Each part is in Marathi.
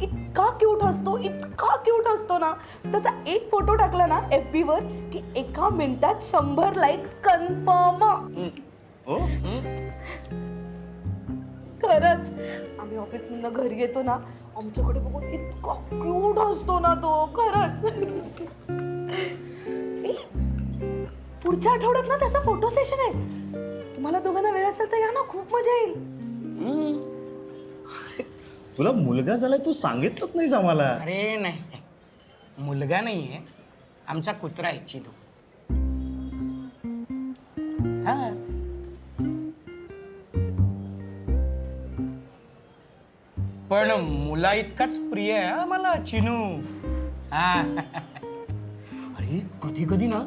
इतका क्यूट असतो ना. त्याचा एक फोटो टाकला ना FB वर की एका मिनिटात 100 लाईक्स कन्फर्म. खरंच आम्ही ऑफिसमधनं घरी येतो ना, आमच्याकडे बघून इतका क्यूट असतो ना तो. खरंच. पुढच्या आठवड्यात ना त्याचा फोटो सेशन आहे. तुम्हाला दोघांना वेळ असेल तर या ना, खूप मजा येईल. तुला मुलगा झालाय तू सांगितलंच नाहीस आम्हाला. अरे नाही, मुलगा नाहीये, आमचा कुत्रा आहे चिनू. हा पण मुला इतकाच प्रिय आहे हा मला चिनू. हा अरे कधी कधी ना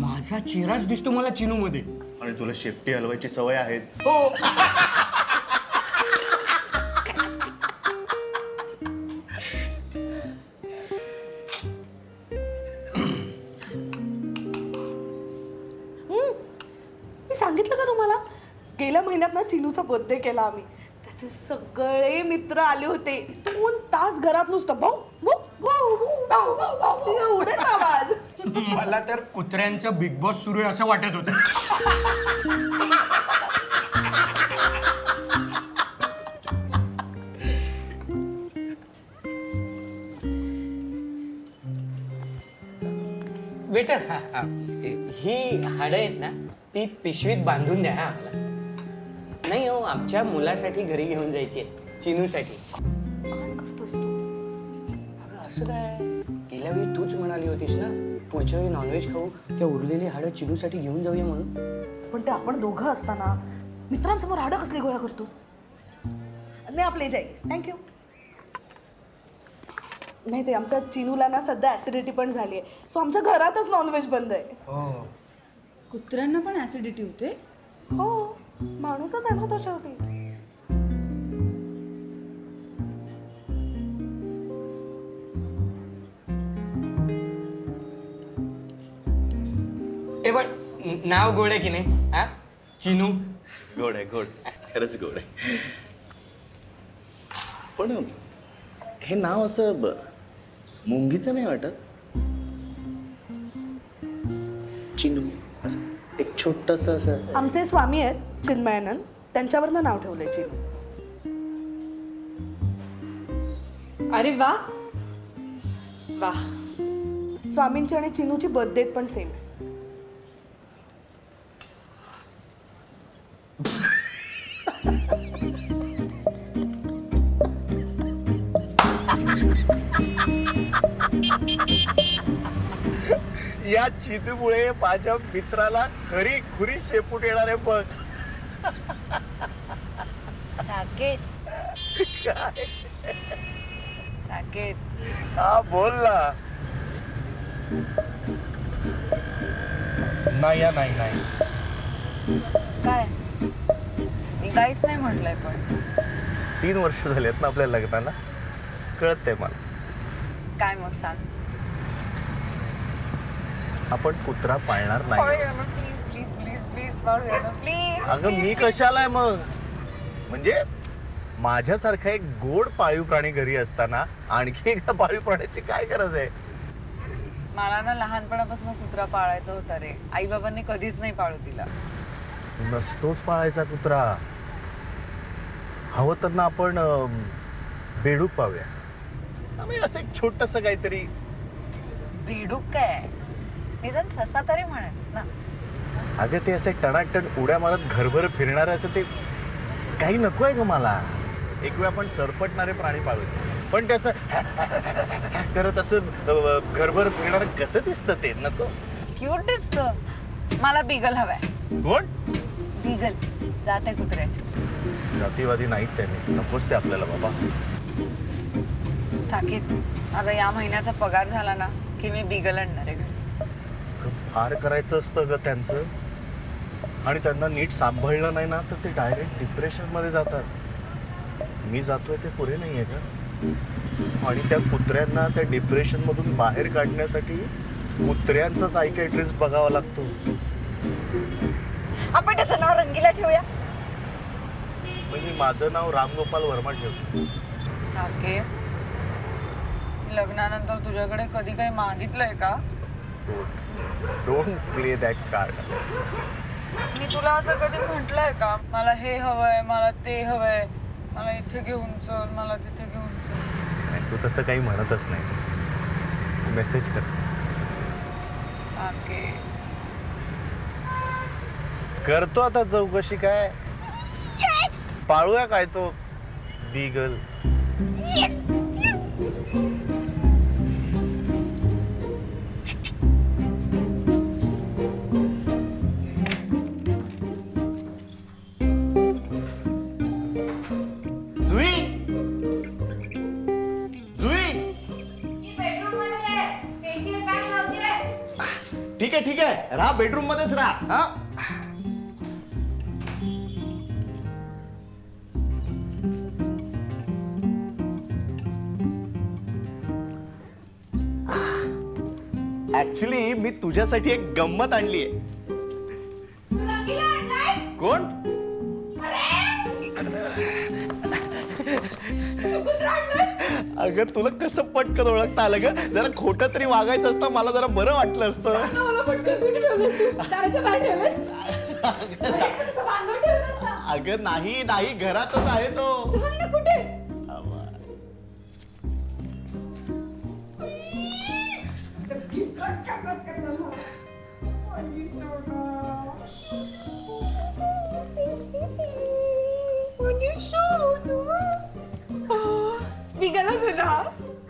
माझा चेहराच दिसतो मला चिनू मध्ये. आणि तुला शेपटी हलवायची सवय आहे. हो. मी सांगितलं का तुम्हाला, गेल्या महिन्यात ना चिनूचा बर्थडे केला आम्ही. त्याचे सगळे मित्र आले होते. 2 तास घरात नुसतं भाऊ भाऊ भाऊ भाऊ भाऊ एवढेच आवाज. मला तर कुत्र्यांचं बिग बॉस सुरू आहे असं वाटत होतं. वेटर, ही हाडं आहेत ना, ती पिशवीत बांधून द्या हा आम्हाला. नाही हो, आमच्या मुलासाठी घरी घेऊन जायची आहे, चिनूसाठी. काय करतोस तू? अगं असं काय, गेल्या वेळी तूच म्हणाली होतीस ना, पुढच्या वेळी नॉनव्हेज खाऊ, त्या उरलेली हाडं चिनूसाठी घेऊन जाऊया म्हणून. पण ते आपण दोघं असताना मित्रांसमोर हाडं कसली गोळा करतोस? नाही आपले जाईल, थँक्यू. नाही ते आमच्या चिनूला ना सध्या ऍसिडिटी पण झाली आहे, सो आमच्या घरातच नॉनव्हेज बंद आहे. हो. कुत्र्यांना पण ऍसिडिटी होते? हो, माणूसच आहे ना तो शेवटी. ए पण नाव गोड आहे की नाही हा, चिनू? गोड आहे, गोड, खरंच गोड आहे. पण हे नाव असं मुंगीचं नाही वाटत? चिनू असं एक छोटस असं. आमचे स्वामी आहेत चिन्मयानंद, त्यांच्यावरनं नाव ठेवलंय चिनू. अरे वा वा. स्वामींची आणि चिनूची बर्थ डेट पण सेम आहे. या चिनूमुळे माझ्या मित्राला खरी खुरी शेपूट येणार आहे बघ. साकेत. साकेत. हा बोल ना. नाही या, नाही नाही. काय? मी काहीच नाही म्हटलंय. पण 3 वर्ष झालेत ना आपल्या लग्नाला, कळतंय मला. काय मग सांग. आपण कुत्रा पाळणार नाही. Please please please please please. अगं मी कशाला आहे मग? म्हणजे माझ्यासारखा एक गोड पाळीव प्राणी घरी असताना आणखी एका पाळीव प्राण्याची काय गरज आहे? मला ना लहानपणापासून कुत्रा पाळायचा होता रे. आई बाबांनी कधीच नाही पाळू दिला. नसतोच पाळायचा कुत्रा. हवं तर ना आपण बेडूक पाळूया. आम्ही असं एक छोटस काहीतरी. बेडूक काय, निदान ससा तरी म्हणायचंस ना. अगं ते असे टणाटण उड्या मारत घरभर फिरणारे असं ते काही नको आहे ग मला. एक वेळ आपण सरपटणारे प्राणी पाळूया, पण ते असं करत असं घरभर फिरणार कसं दिसतं ते नको. क्यूट दिसतं. मला बिगल हवाय. कोण? बिगल, जात आहे कुत्र्याची. जातीवादी नाहीच आहे मी, नकोच ते आपल्याला बाबा. साकेत, माझा या महिन्याचा पगार झाला ना की मी बिगल आणणार आहे घरी. फार करायचं असतं ग त्यांचं, आणि त्यांना नीट सांभाळलं नाही ना तर ते डायरेक्ट डिप्रेशनमध्ये जातात. मी जातोय ते पुरे नाही आहे का? आणि त्या कुत्र्यांना त्या डिप्रेशनमधून बाहेर काढण्यासाठी कुत्र्यांचा सायकॅट्रिस्ट बघावा लागतो. आपण त्याचं नाव रंगीला ठेवूया. म्हणजे माझं नाव रामगोपाल वर्मा ठेवतो. साकेत, लग्नानंतर तुझ्याकडे कधी काही मागितलंय का? Don't play that card. मी तुला असं कधी म्हटलंय का, मला हे हवंय, मला ते हवंय, मला इथे घेऊन चल, मला तिथे घेऊन चल? तू तसं काही म्हणतच नाहीस, मेसेज करतेस. साकेत, करतो आता चौकशी. काय पाळूया काय तो बीगल? जुई, जुई, ठीक आहे राहा, बेडरूम मध्येच राहा. हा ऍक्च्युली मी तुझ्यासाठी एक गंमत आणली आहे. कोण? अगं तुला कसं पटकन ओळखता आलं ग? जरा खोटं तरी वागायचं असतं, मला जरा बरं वाटलं असतं. अगं नाही नाही, घरातच आहे तो. आवा.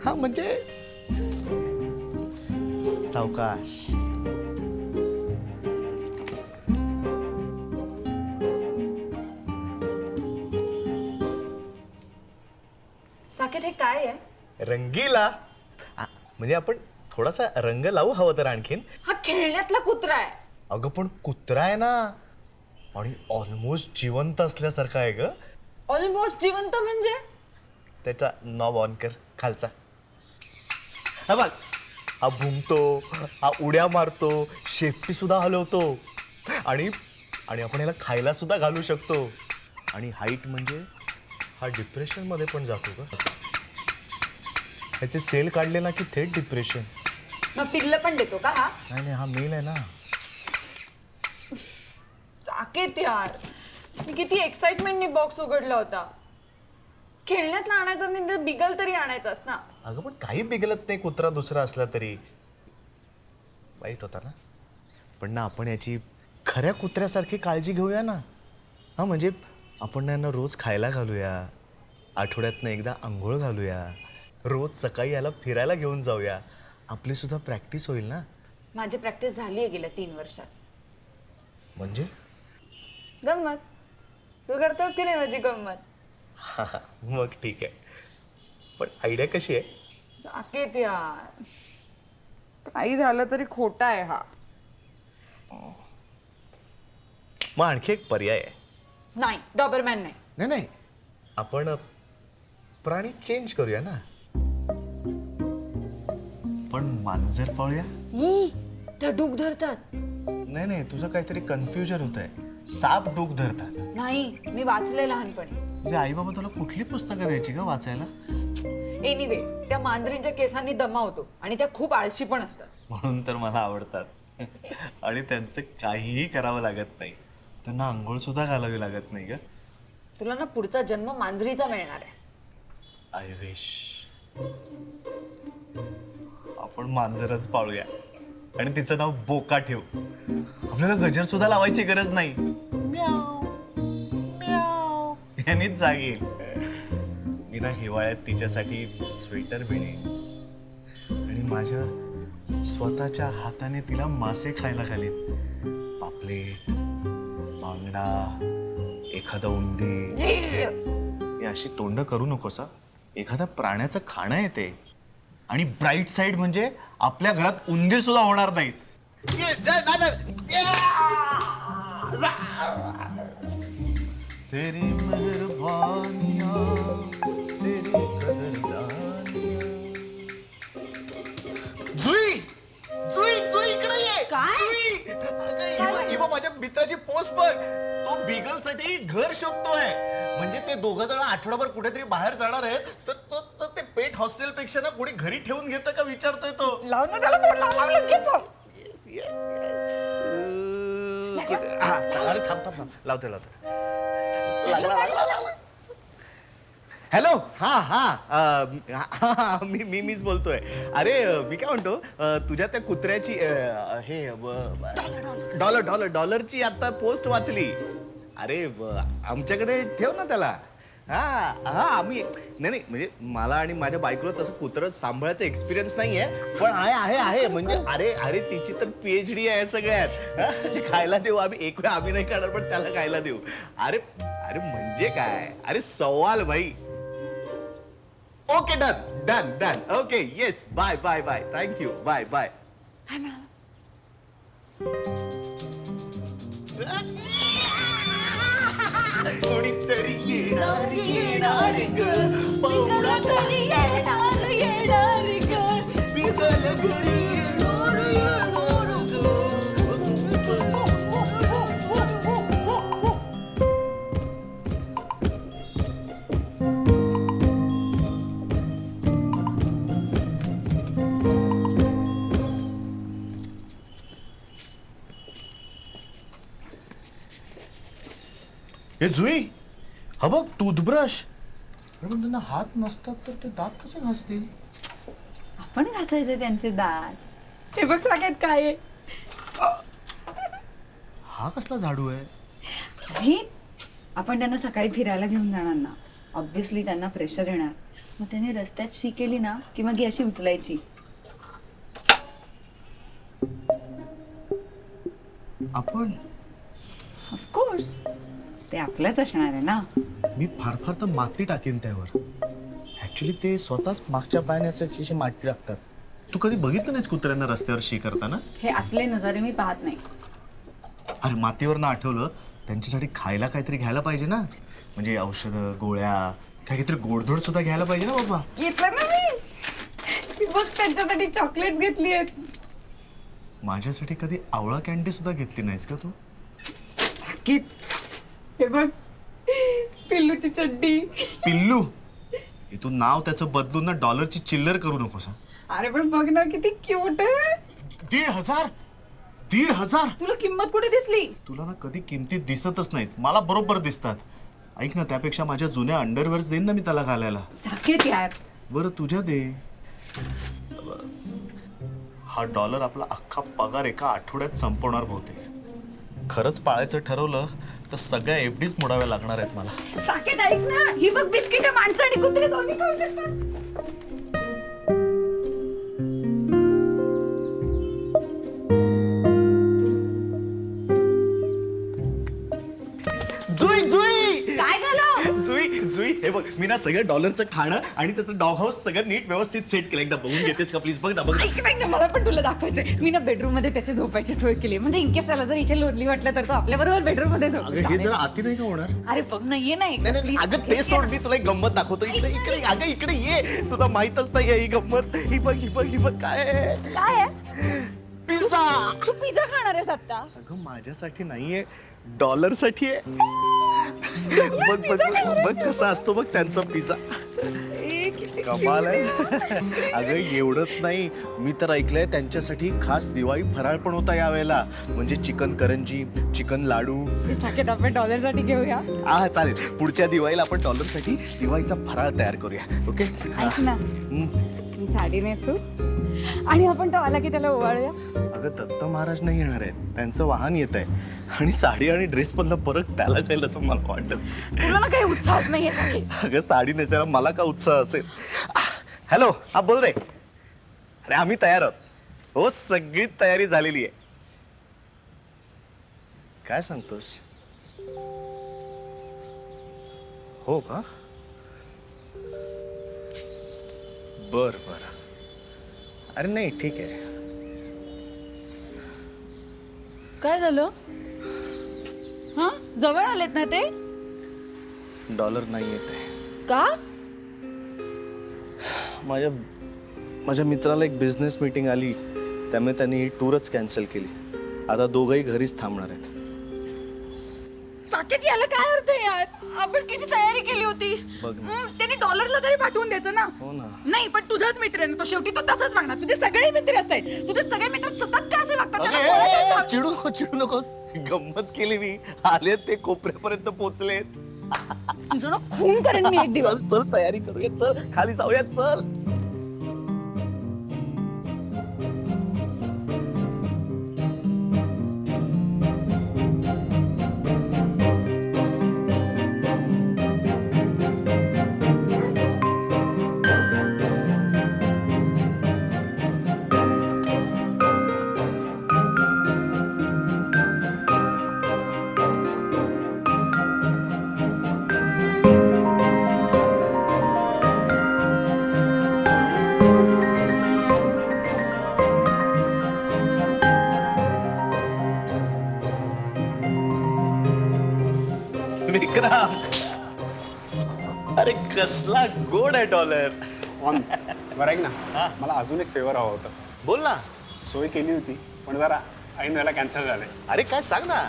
हा म्हणजे सावकाश. साकेत हे काय आहे? रंगीला म्हणजे आपण थोडासा रंग लावू हवं तर आणखीन. हा खेळण्यातला कुत्रा आहे. अगं पण कुत्रा आहे ना, आणि ऑलमोस्ट जिवंत असल्यासारखा आहे ग. ऑलमोस्ट जिवंत म्हणजे? त्याचा नॉब ऑन कर खालचा. हा बघ, हा भुंकतो, हा उड्या मारतो, शेपटी सुद्धा हलवतो, आणि आणि आपण याला खायला सुद्धा घालू शकतो. आणि हाईट म्हणजे हा डिप्रेशन मध्ये पण जातो का? ह्याचे सेल काढले ना की थेट डिप्रेशन. मग पिल्ल पण देतो का हा? नाही नाही, हा मेल आहे ना. साकेत यार, मी किती एक्साइटमेंटने बॉक्स उघडला होता. खेळण्यातला आणायचा नाही तर बिगल तरी आणायचास ना. अगं पण काही बिघलत नाही, कुत्रा दुसरा असला तरी. वाईट होता ना, पण ना आपण याची खऱ्या कुत्र्यासारखी काळजी घेऊया ना. हा म्हणजे आपण यांना रोज खायला घालूया, आठवड्यातनं एकदा आंघोळ घालूया, रोज सकाळी याला फिरायला घेऊन जाऊया. आपली सुद्धा प्रॅक्टिस होईल ना. माझी प्रॅक्टिस झाली आहे गेल्या 3 वर्षात. म्हणजे गंमत तू करतोस की नाही माझी गंमत? मग ठीक आहे, पण आयडिया कशी आहे? साकेत यार, काही झालं तरी खोटा आहे हा. मग आणखी एक पर्याय आहे. नाही, डॉबरमॅन नाही. नाही नाही, आपण प्राणी चेंज करूया ना. पण मांजर पाळूया. त्या डूक धरतात. नाही नाही, तुझं काहीतरी कन्फ्युजन होत आहे. साप डूक धरतात. नाही, मी वाचलंय लहानपणी. म्हणजे आई बाबा तुला कुठली पुस्तकं द्यायची का वाचायला? एनिवे, त्या मांजरींच्या केसांनी दमा होतो आणि त्या खूप आळशी पण असतात. म्हणून तर मला आवडतात. आणि त्यांचं काहीही करावं लागत नाही, त्यांना आंघोळ सुद्धा घालावी लागत नाही ग. तुला ना पुढचा जन्म मांजरीचा मिळणार आहे. I wish. आपण मांजरच पाळूया आणि तिचं नाव बोका ठेवू. आपल्याला गजर सुद्धा लावायची गरज नाही. म्याव, म्याव यांनीच जाग येईल. मी ना हिवाळ्यात तिच्यासाठी स्वेटर विणेन आणि माझ्या स्वतःच्या हाताने तिला मासे खायला घालेन. पापलेट, बांगडा, एखादा उंदी. हे अशी तोंड करू नकोस हा. एखाद्या प्राण्याचं खाणं येते. आणि ब्राईट साईड म्हणजे आपल्या घरात उंदीर सुद्धा होणार नाहीत. तेरी मेहरबानिया, तेरी कदरदानिया. जुई, जुई, जुई इकडे ये. काय? जुई. अगं, हिमा माझ्या मित्राची पोस्ट बघ. तो बीगल साठी घर शोधतोय. म्हणजे ते दोघं जण आठवडाभर कुठेतरी बाहेर जाणार आहेत, तर तो पेट हॉस्टेल पेक्षा ना कोणी घरी ठेवून घेतं का विचारतोय तो. लाव ना त्याला फोन, लाव लगेच. अरे थांब थांब थांब लावते. हॅलो. हा मीच बोलतोय. अरे मी काय म्हणतो, तुझ्या त्या कुत्र्याची हे डॉलरची आता पोस्ट वाचली. अरे आमच्याकडे ठेव ना त्याला. आम्ही नाही म्हणजे मला आणि माझ्या बायकोला तसं कुत्रं सांभाळायचा एक्सपिरियन्स नाहीये, पण आहे म्हणजे अरे तिची तर PhD आहे सगळ्यात. खायला देऊ आम्ही, एक वेळ आम्ही नाही खाणार पण त्याला खायला देऊ. अरे म्हणजे काय, अरे सवाल भाई. Okay done. Okay yes, bye thank you, bye. काय म्हणाला? कोणीतरी येणार ग, पवळा घरी येणार ग, पिकल घरी येणार ग. हे जुई, हा बघ टूथब्रश. अरे पण त्यांना हात नसतात तर ते दात कसे घासतील? आपण घासायचे त्यांचे दात. हे बघ साकेत काय आहे. हा कसला झाडू आहे? हे आपण त्यांना सकाळी फिरायला घेऊन जाणार ना, ऑब्व्हियसली त्यांना प्रेशर येणार. मग त्याने रस्त्यात शी केली ना की मग ही अशी उचलायची. आपण ऑफकोर्स ते आपलंच असणार आहे ना. मी फार तर माती टाकेन त्यावर. ऍक्च्युली ते स्वतःच मागच्या पायाने अशी माती टाकतात. तू कधी बघितलं नाहीस कुत्र्यांना रस्त्यावर शी करताना? हे असले नजारे मी पाहत नाही. अरे मातीवर ना आठवलं, त्यांच्यासाठी खायला काहीतरी घ्यायला पाहिजे ना. म्हणजे औषधं, गोळ्या, काहीतरी गोडधोड सुद्धा घ्यायला पाहिजे ना बाबा. घेतलं ना मी. बघ त्यांच्यासाठी चॉकलेट घेतली आहेत. माझ्यासाठी कधी आवळा कॅन्डी सुद्धा घेतली नाहीस का तू? साकीत हे बघ, पिल्लूची चड्डी. पिल्लू? इथून नाव त्याचं बदलून ना डॉलरची चिल्लर करू नकोस. अरे पण बघ ना किती क्यूट आहे. 1,500 तुला किंमत कुठे दिसली? तुला ना कधी किमतीत दिसतच नाहीत, मला बरोबर दिसतात. ऐक ना, त्यापेक्षा माझ्या जुन्या अंडरवेअर्स देईन ना मी त्याला घालायला. साकेत यार. बरं तुझ्या दे. हा डॉलर आपला अख्खा पगार एका आठवड्यात संपवणार बहुतेक. खरंच पाळायचं ठरवलं तर सगळ्या FDs मोडाव्या लागणार आहेत मला. साकेत ऐक ना, ही बघ बिस्किट माणसं आणि कुत्रे दोन्ही खाऊ शकतात. जुई काय झालं? जुई हे बघ, मी ना सगळं डॉलरचं खाणं आणि त्याचं डॉग हाऊस सगळं नीट व्यवस्थित सेट केलं. एकदा बघून घेतेस का प्लीज? बघ ना. ऐक ना, मला पण तुला दाखवायचंय. मी ना बेडरूम मध्ये त्याच्या झोपायची सोय केली, म्हणजे इनकेस त्याला जर इथे लोनली वाटलं तर तो आपल्या बरोबर बेडरूम मध्ये अगं हे जरा अति नाही का होणार? अरे बघ ना, ये ना नाही प्लीज. अगं ते सोड, मी तुला एक गंमत दाखवतो. इकडे अगं इकडे ये. तुला माहितच नाही ही गंमत. ही बघ काय आहे? काय आहे? पिझ्झा. तू पिझ्झा खाणार आहेस आता? अगं माझ्यासाठी नाहीये, डॉलरसाठी आहे. बघ कसा असतो बघ त्यांचा पिझ्झा. कमाल आहे. अगं एवढंच नाही, मी तर ऐकलंय त्यांच्यासाठी खास दिवाळी फराळ पण होता यावेळेला. म्हणजे चिकन करंजी, चिकन लाडू. साकेत आपण डॉलरसाठी घेऊया. चालेल. पुढच्या दिवाळीला आपण डॉलरसाठी दिवाळीचा फराळ तयार करूया. ओके? ऐक ना, मी साडी नेसू आणि आपण तो आला की त्याला ओवाळूया. अगं दत्त महाराज नाही येणार आहेत, त्यांचं वाहन येत आहे. आणि साडी आणि ड्रेस मधला फरक त्याला कळेल असं मला वाटत. तुला ना काही उत्साहच नाहीये साकेत. अगं साडी नेसायला मला का उत्साह असेल? हॅलो, हा बोल रे. अरे आम्ही तयार आहोत. हो सगळी तयारी झालेली आहे. काय सांगतोस? हो का? बर. अरे नाही ठीक आहे. काय झालं? हा, जवळ आलेत ना ते? डॉलर नाही येत आहे. का? माझ्या मित्राला एक बिझनेस मीटिंग आली, त्यामुळे त्यांनी ही टूरच कॅन्सल केली. आता दोघंही घरीच थांबणार आहेत. साकेत याला काय अर्थ आहे यार? आपण किती तयारी केली होती. बघ ना. त्यांनी डॉलरला तरी पाठवून द्यायचं ना. हो ना. नाही पण तुझाच मित्र आहे ना तो, शेवटी तो तसाच वागणार. तुझे सगळे मित्र असतात, तुझे सगळे मित्र सतत का असे वागतात? त्यांना कोणाला काही चिडू नको गंमत केली मी. आले ते कोपऱ्यापर्यंत पोहोचलेत. तुझं ना खून करेन मी एक दिवस. चल तयारी करूया, चल खाली जाऊया, चल. विक्रम, अरे कसला गोड आहे डॉलर. बरं ऐक ना, मला अजून एक फेवर हवा होता. बोल ना. सोय केली होती पण जरा ऐन वेळेला कॅन्सल झाले. अरे काय सांग ना.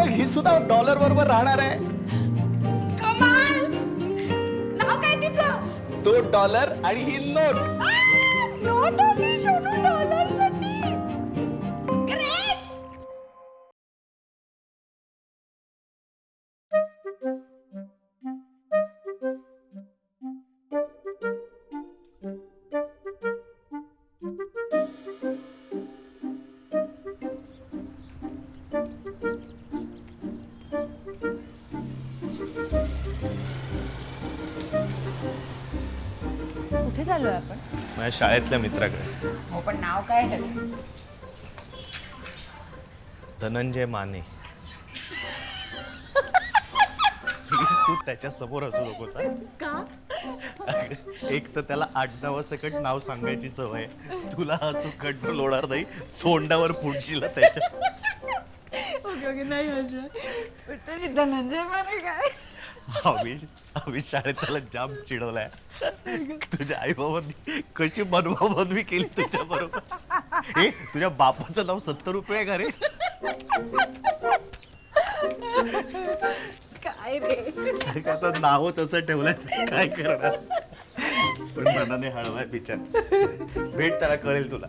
ही सुद्धा डॉलर बरोबर राहणार आहे. कमाल. नाव काय तिचं? तो डॉलर आणि ही नोट. नोट आली सोनू डॉलरसाठी. ग्रेट. कुठे चाललोय आपण? माझ्या शाळेतल्या मित्राकडे. हो पण नाव काय त्याचं? धनंजय माने. प्लीज तू त्याच्या समोर असू नकोस. का? एक तर त्याला आडनावासकट नाव सांगायची सवय. तुला असं कंट्रोल लोणार नाही. तोंडावर फुटशील त्याच्या. ओके नाही हसणार. तरी धनंजय माने काय? आम्ही शाळेत त्याला जाम चिडवलाय. तुझ्या आई बाबांनी कशी बनवाबनवी केली तुझ्या बरोबर. हे तुझ्या बापाचं नाव 70 रुपये आहे का रे? काय रे? आता नावच असं ठेवलंय, काय करणार. पण मनाने हळवाय बिचार. भेट त्याला कळेल तुला.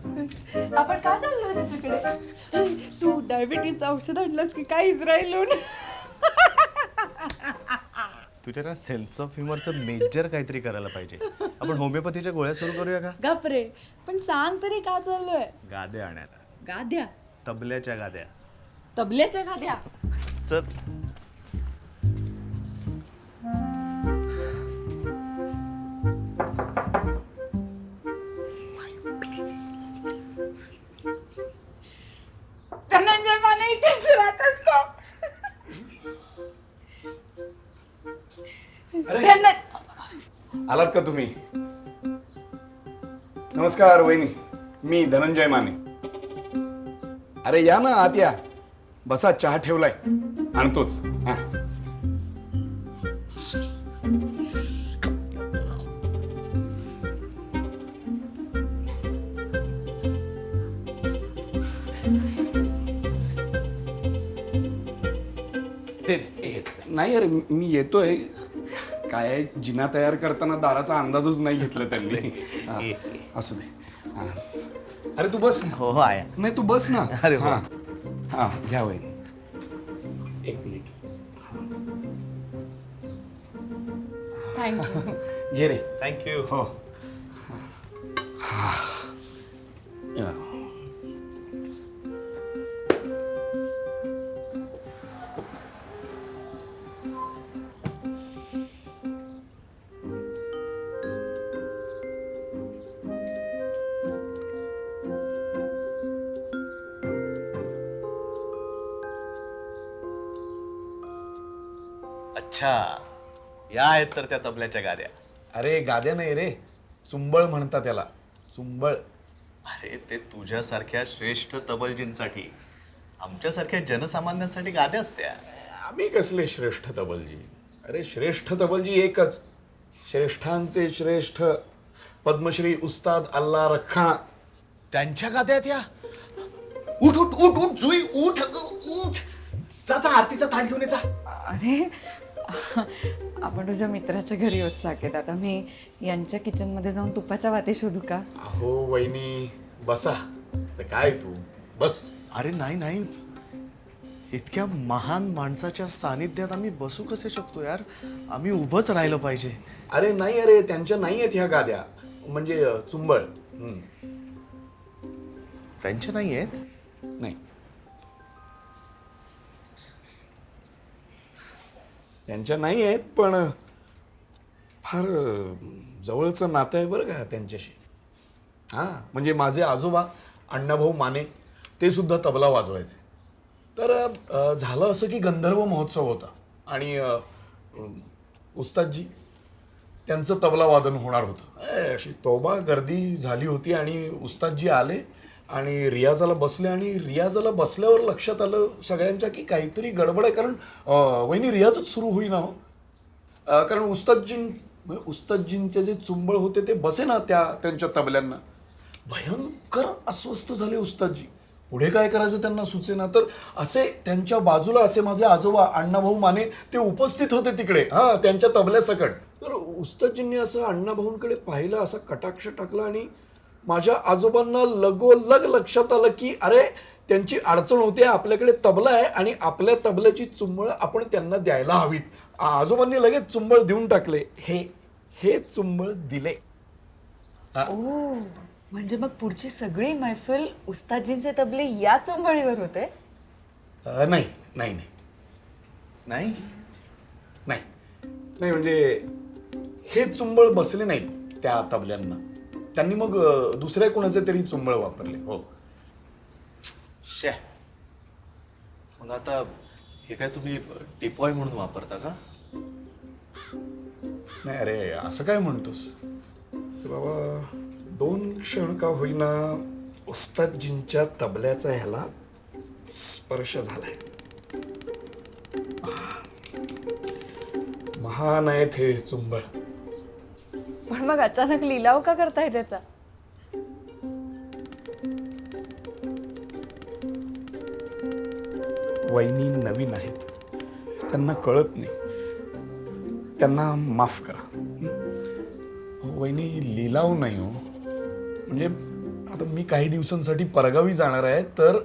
आपण का चाललोय त्याच्याकडे? तू डायबिटीस औषध आणलंस की काय इस्रायलहून? तुझ्या ना सेन्स ऑफ ह्युमरचं मेजर काहीतरी करायला पाहिजे. आपण होमिओपॅथीच्या गोळ्या सुरू करूया का? गपरे. पण सांग तरी का चाललोय? गाद्या आणायला. गाद्या? तबल्याच्या गाद्या. तबल्याच्या गाद्या? चल. धनंजय माने इथेच राहतात का? आलात का तुम्ही? नमस्कार वहिनी, मी धनंजय माने. अरे या ना आत या, बसा, चहा ठेवलाय, आणतोच. हा. नाही अरे मी येतोय. काय जिना तयार करताना दाराचा अंदाजच नाही घेतला त्यांनी. हा, असू दे. हा. अरे तू बस ना. हो आया. नाही तू बस ना. अरे हो. हा हा घ्या वहिनी. एक मिनिट. थँक्यू. घे रे. थँक्यू. हो. या. अच्छा, या आहेत तर त्या तबल्याच्या गाद्या. अरे गाद्या नाही रे, चुंबळ म्हणतात त्याला, चुंबळ. अरे ते तुझ्यासारख्या श्रेष्ठ तबलजींसाठी, आमच्यासारख्या जनसामान्यांसाठी गाद्या असत्या. आम्ही कसले श्रेष्ठ तबलजी? अरे श्रेष्ठ तबलजी एकच, श्रेष्ठांचे श्रेष्ठ पद्मश्री उस्ताद अल्ला रखा. त्यांच्या गाद्या आहेत या. उठ उठ उठ उठ जुई, उठ अगं, उठ. जा जा, आरतीचा ताट घेऊन ये जा. अरे आपण तुझ्या मित्राच्या घरी येत साकेत. आता मी यांच्या किचनमध्ये जाऊन तुपाच्या वाती शोधू का? अहो वहिनी बसा. तर काय तू बस. अरे नाही नाही, इतक्या महान माणसाच्या सानिध्यात आम्ही बसू कसे शकतो यार? आम्ही उभंच राहिलं पाहिजे. अरे नाही, अरे त्यांच्या नाही आहेत ह्या गाद्या, म्हणजे चुंबळ. त्यांच्या नाही आहेत. नाही, त्यांच्या नाही आहेत, पण फार जवळचं नातं आहे बरं का त्यांच्याशी. हां, म्हणजे माझे आजोबा अण्णाभाऊ माने ते सुद्धा तबला वाजवायचे. तर झालं असं की गंधर्व महोत्सव होता आणि उस्तादजी त्यांचं तबला वादन होणार होतं. अशी तोबा गर्दी झाली होती आणि उस्तादजी आले आणि रियाजाला बसले आणि रियाजाला बसल्यावर लक्षात आलं सगळ्यांच्या की काहीतरी गडबड आहे, कारण वहिनी रियाजच सुरू होईना हो. कारण उस्तादजींचे जे चुंबळ होते ते बसे ना त्यांच्या तबल्यांना. भयंकर अस्वस्थ झाले उस्तादजी. पुढे काय करायचं त्यांना सुचेना. तर असे त्यांच्या बाजूला असे माझे आजोबा अण्णाभाऊ माने ते उपस्थित होते तिकडे, हां, त्यांच्या तबल्यासकट. तर उस्तादजींनी असं अण्णाभाऊंकडे पाहिलं, असा कटाक्ष टाकला आणि माझ्या आजोबांना लगोलग लक्षात आलं की अरे त्यांची अडचण होते, आपल्याकडे तबला आहे आणि आपल्या तबल्याची चुंबळ आपण त्यांना द्यायला हवीत. आजोबांनी लगेच चुंबळ देऊन टाकले. हे चुंबळ दिले. ओ, म्हणजे मग पुढची सगळी मैफिल उस्तादजींचे तबले या चंबळीवर होते? नाही नाही नाही नाही नाही नाही, म्हणजे हे चुंबळ बसले नाहीत त्या तबल्यांना. त्यांनी मग दुसऱ्या कोणाचे तरी चुंबळ वापरले. हो. शे, मग आता हे काय तुम्ही टिपॉय म्हणून वापरता का? नाही अरे, असं काय म्हणतोस बाबा? 2 क्षण का होईना उस्तादजींच्या तबल्याचा ह्याला स्पर्श झालाय. महान आहेत हे चुंबळ. पण मग अचानक लिलाव का करताय त्याचा? वहिनी नवीन आहेत, त्यांना कळत नाही, त्यांना माफ करा. वहिनी लिलाव नाही हो, म्हणजे आता मी काही दिवसांसाठी परगावी जाणार आहे, तर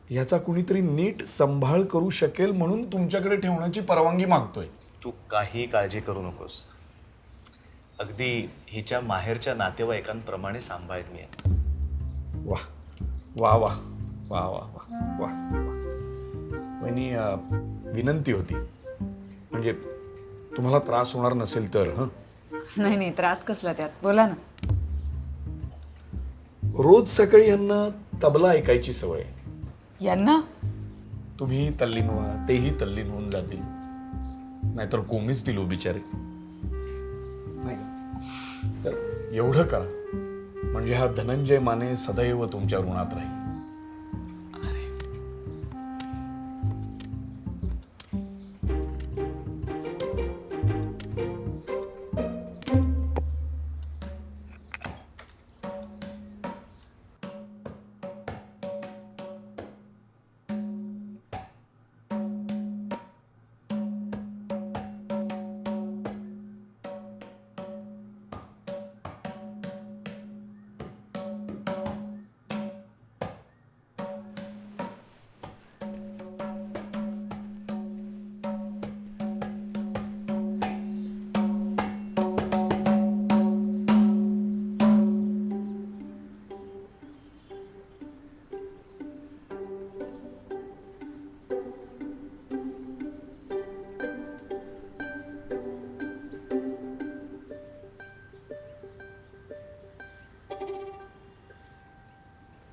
ह्याचा कुणीतरी नीट सांभाळ करू शकेल म्हणून तुमच्याकडे ठेवण्याची परवानगी मागतोय. तू काही काळजी करू नकोस. अगदी हिच्या माहेरच्या नातेवाईकांप्रमाणे सांभाळेन मी. वा वा वा वा वा वा वा. वहिनी विनंती होती, म्हणजे तुम्हाला त्रास होणार नसेल तर. हं, नाही नाही, त्रास कसला त्यात, बोला ना. रोज सकाळी यांना तबला ऐकायची सवय. यांना? तुम्ही तल्लीन व्हा, तेही तल्लीन होऊन जातील, नाहीतर कोमीच दिलो बिचारे. नाही तर एवढं करा, म्हणजे हा धनंजय माने सदैव तुमच्या ऋणात राहील.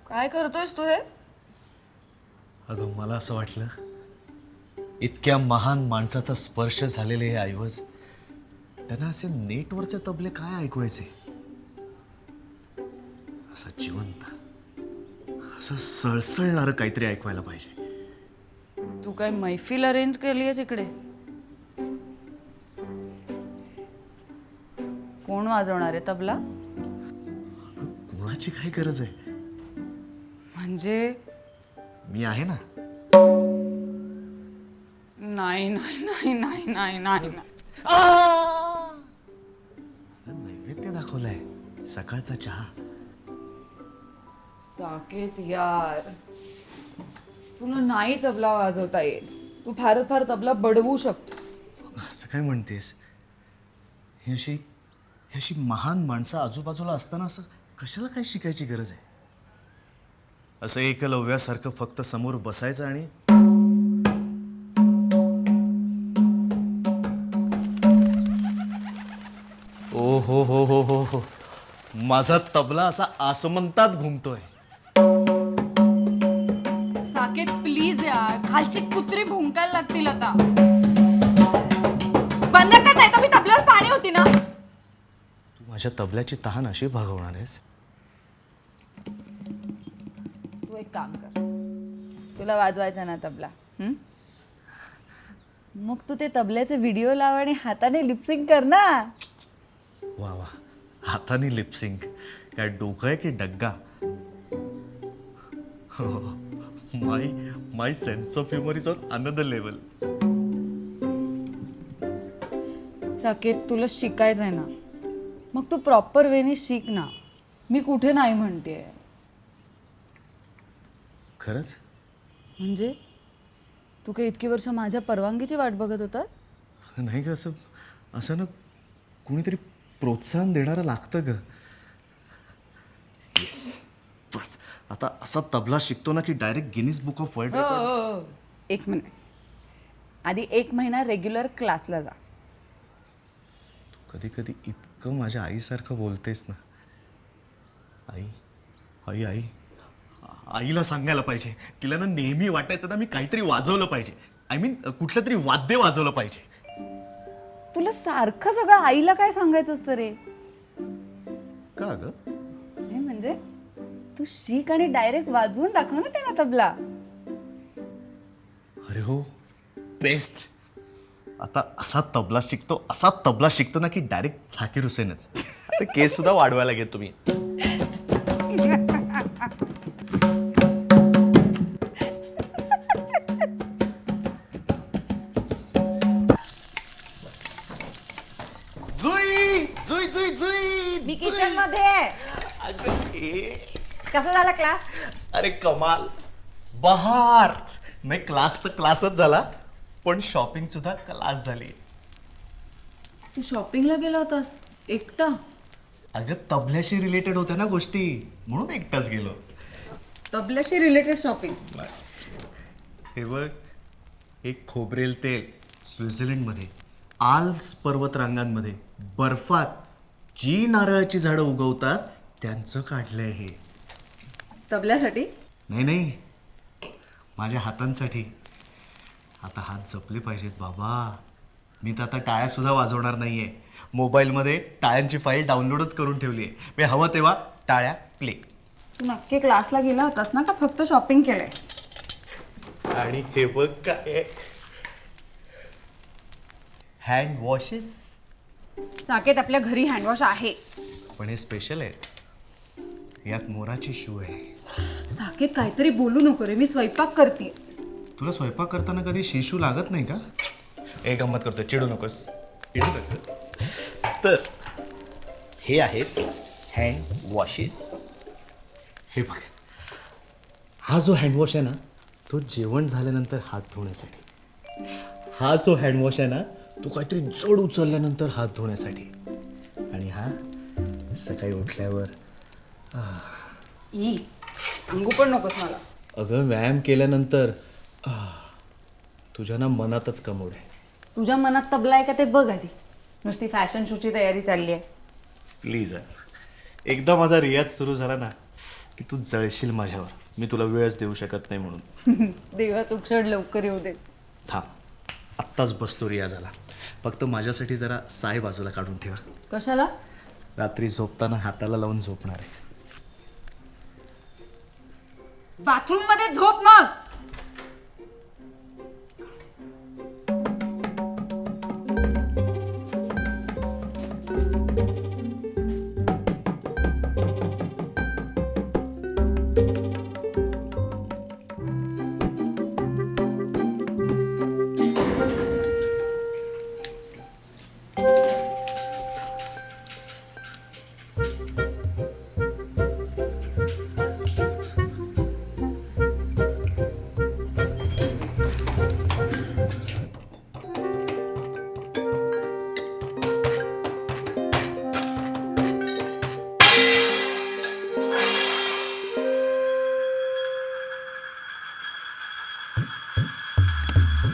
काय करतोयस तू हे? अगं मला असं वाटलं, इतक्या महान माणसाचा स्पर्श झालेले हे ऐवज त्यांना असे नेटवरचे तबले काय ऐकवायचे? असं जिवंत, असं सळसळणारं काहीतरी ऐकवायला पाहिजे. तू काय मैफिल अरेंज केली आहे इकडे? कोण वाजवणार आहे तबला? कोणाची काय गरज आहे? म्हणजे मी आहे ना. नाही नाही नाही नाही नाही नाही नाही. नैवेद्य दाखवलाय, सकाळचा चहा. साकेत यार, तुला नाही तबला वाजवता येईल. तू फारच फार तबला बडवू शकतोस. असं काय म्हणतेस? ही अशी महान माणसं आजूबाजूला असताना असं कशाला काय शिकायची गरज आहे? असं एकलव्यासारखं फक्त समोर बसायचं आणि ओ हो हो हो हो हो, माझा तबला असा आसमंतात घुमतोय. साकेत प्लीज यार, खालची कुत्री भुंकायला लागतील आता. बंद कर, नाही तर मी तबल्यावर पाणी होती ना. तू माझ्या तबल्याची तहान अशी भागवणार आहेस? तू एक काम कर, तुला वाजवायचा ना तबला, मग तू ते तबल्याचे व्हिडिओ लाव आणि हाताने लिपसिंग कर ना. वा वा, हाताने लिपसिंग? काय डोकं आहे की डग्गा? My sense of humour is on another level. Saket, तुला शिकायचंय ना, मग तू प्रॉपर वेने शिक ना. मी कुठे नाही म्हणतेय. खरंच? म्हणजे तू काही इतकी वर्ष माझ्या परवानगीची वाट बघत होतास? नाही ग, असं ना कुणीतरी प्रोत्साहन देणारं लागतं ग. येस, बस आता असा तबला शिकतो ना की direct Guinness book of world record. एक मिनिट, आधी 1 महिना रेग्युलर क्लासला जा. कधी कधी इतकं माझ्या आईसारखं बोलतेस ना. आई आई आई आईला सांगायला पाहिजे. तिला ना नेहमी वाटायचं ना मी काहीतरी वाजवलं पाहिजे. आय मीन कुठलं तरी वाद्य वाजवलं पाहिजे. तुला सारखं सगळं आईला काय सांगायचं असतं रे? का ग? हे म्हणजे तू शिक आणि डायरेक्ट वाजवून दाखव ना त्याला तबला. अरे हो, बेस्ट. आता असा तबला शिकतो ना की डायरेक्ट झाकीर हुसेनच. आता केस सुद्धा वाढवायला घेत तुम्ही. जुई जुई जुई जुई मी किचन मध्ये. कसा झाला क्लास? अरे कमाल, बहार. नाही, क्लास तर क्लासच झाला, पण शॉपिंग सुद्धा क्लास झाली. तू शॉपिंगला गेला होतास एकटा? अगं तबल्याशी रिलेटेड होत्या ना गोष्टी, म्हणून एकटाच गेलो. तबल्याशी रिलेटेड शॉपिंग? हे बघ, एक खोबरेल तेल स्वित्झर्लंडमध्ये आल्प्स पर्वतरांगांमध्ये बर्फात जी नारळाची झाडं उगवतात त्यांचं काढलंय हे. तबल्यासाठी? नाही, माझ्या हातांसाठी. आता हात जपले पाहिजेत बाबा. मी तर आता टाळ्या सुद्धा वाजवणार नाहीये. मोबाईलमध्ये टाळ्यांची फाईल डाउनलोडच करून ठेवली आहे. मी हवं तेव्हा टाळ्या प्ले. तू नक्की क्लासला गेला होतास ना, का फक्त शॉपिंग केलंयस? आणि हे बघ काय, हँड वॉशेस. साकेत, आपल्या घरी हँडवॉश आहे. पण हे स्पेशल आहे. यात मोराची शू आहे. साकेत, काहीतरी बोलू नको रे, मी स्वयंपाक करते. तुला स्वयंपाक करताना कधी शिशू लागत नाही का? एक गंमत करतोय, चिडू नकोस. तर हे आहेत हँड वॉशेस. हे बघ, हा जो हँडवॉश आहे ना, तो जेवण झाल्यानंतर हात धुण्यासाठी. हा जो हँडवॉश आहे ना, तो काहीतरी जड उचलल्यानंतर हात धुण्यासाठी. आणि हा सकाळी उठल्यावर. सांगू पण नकोस मला. अगं, व्यायाम केल्यानंतर. तुझ्या ना मनातच कमोड आहे. तुझ्या मनात तबला आहे का ते बघ आधी. नुसती फॅशन शोची तयारी चालली आहे. प्लीज एकदा माझा रियाज सुरू झाला ना की तू जळशील माझ्यावर. मी तुला वेळच देऊ शकत नाही म्हणून. देवा, तू क्षण लवकर येऊ दे. थांब, आत्ताच बसतो रियाजाला. फक्त माझ्यासाठी जरा साय बाजूला काढून ठेवा. कशाला? रात्री झोपताना हाताला लावून झोपणार आहे. बाथरूम मध्ये झोप मग.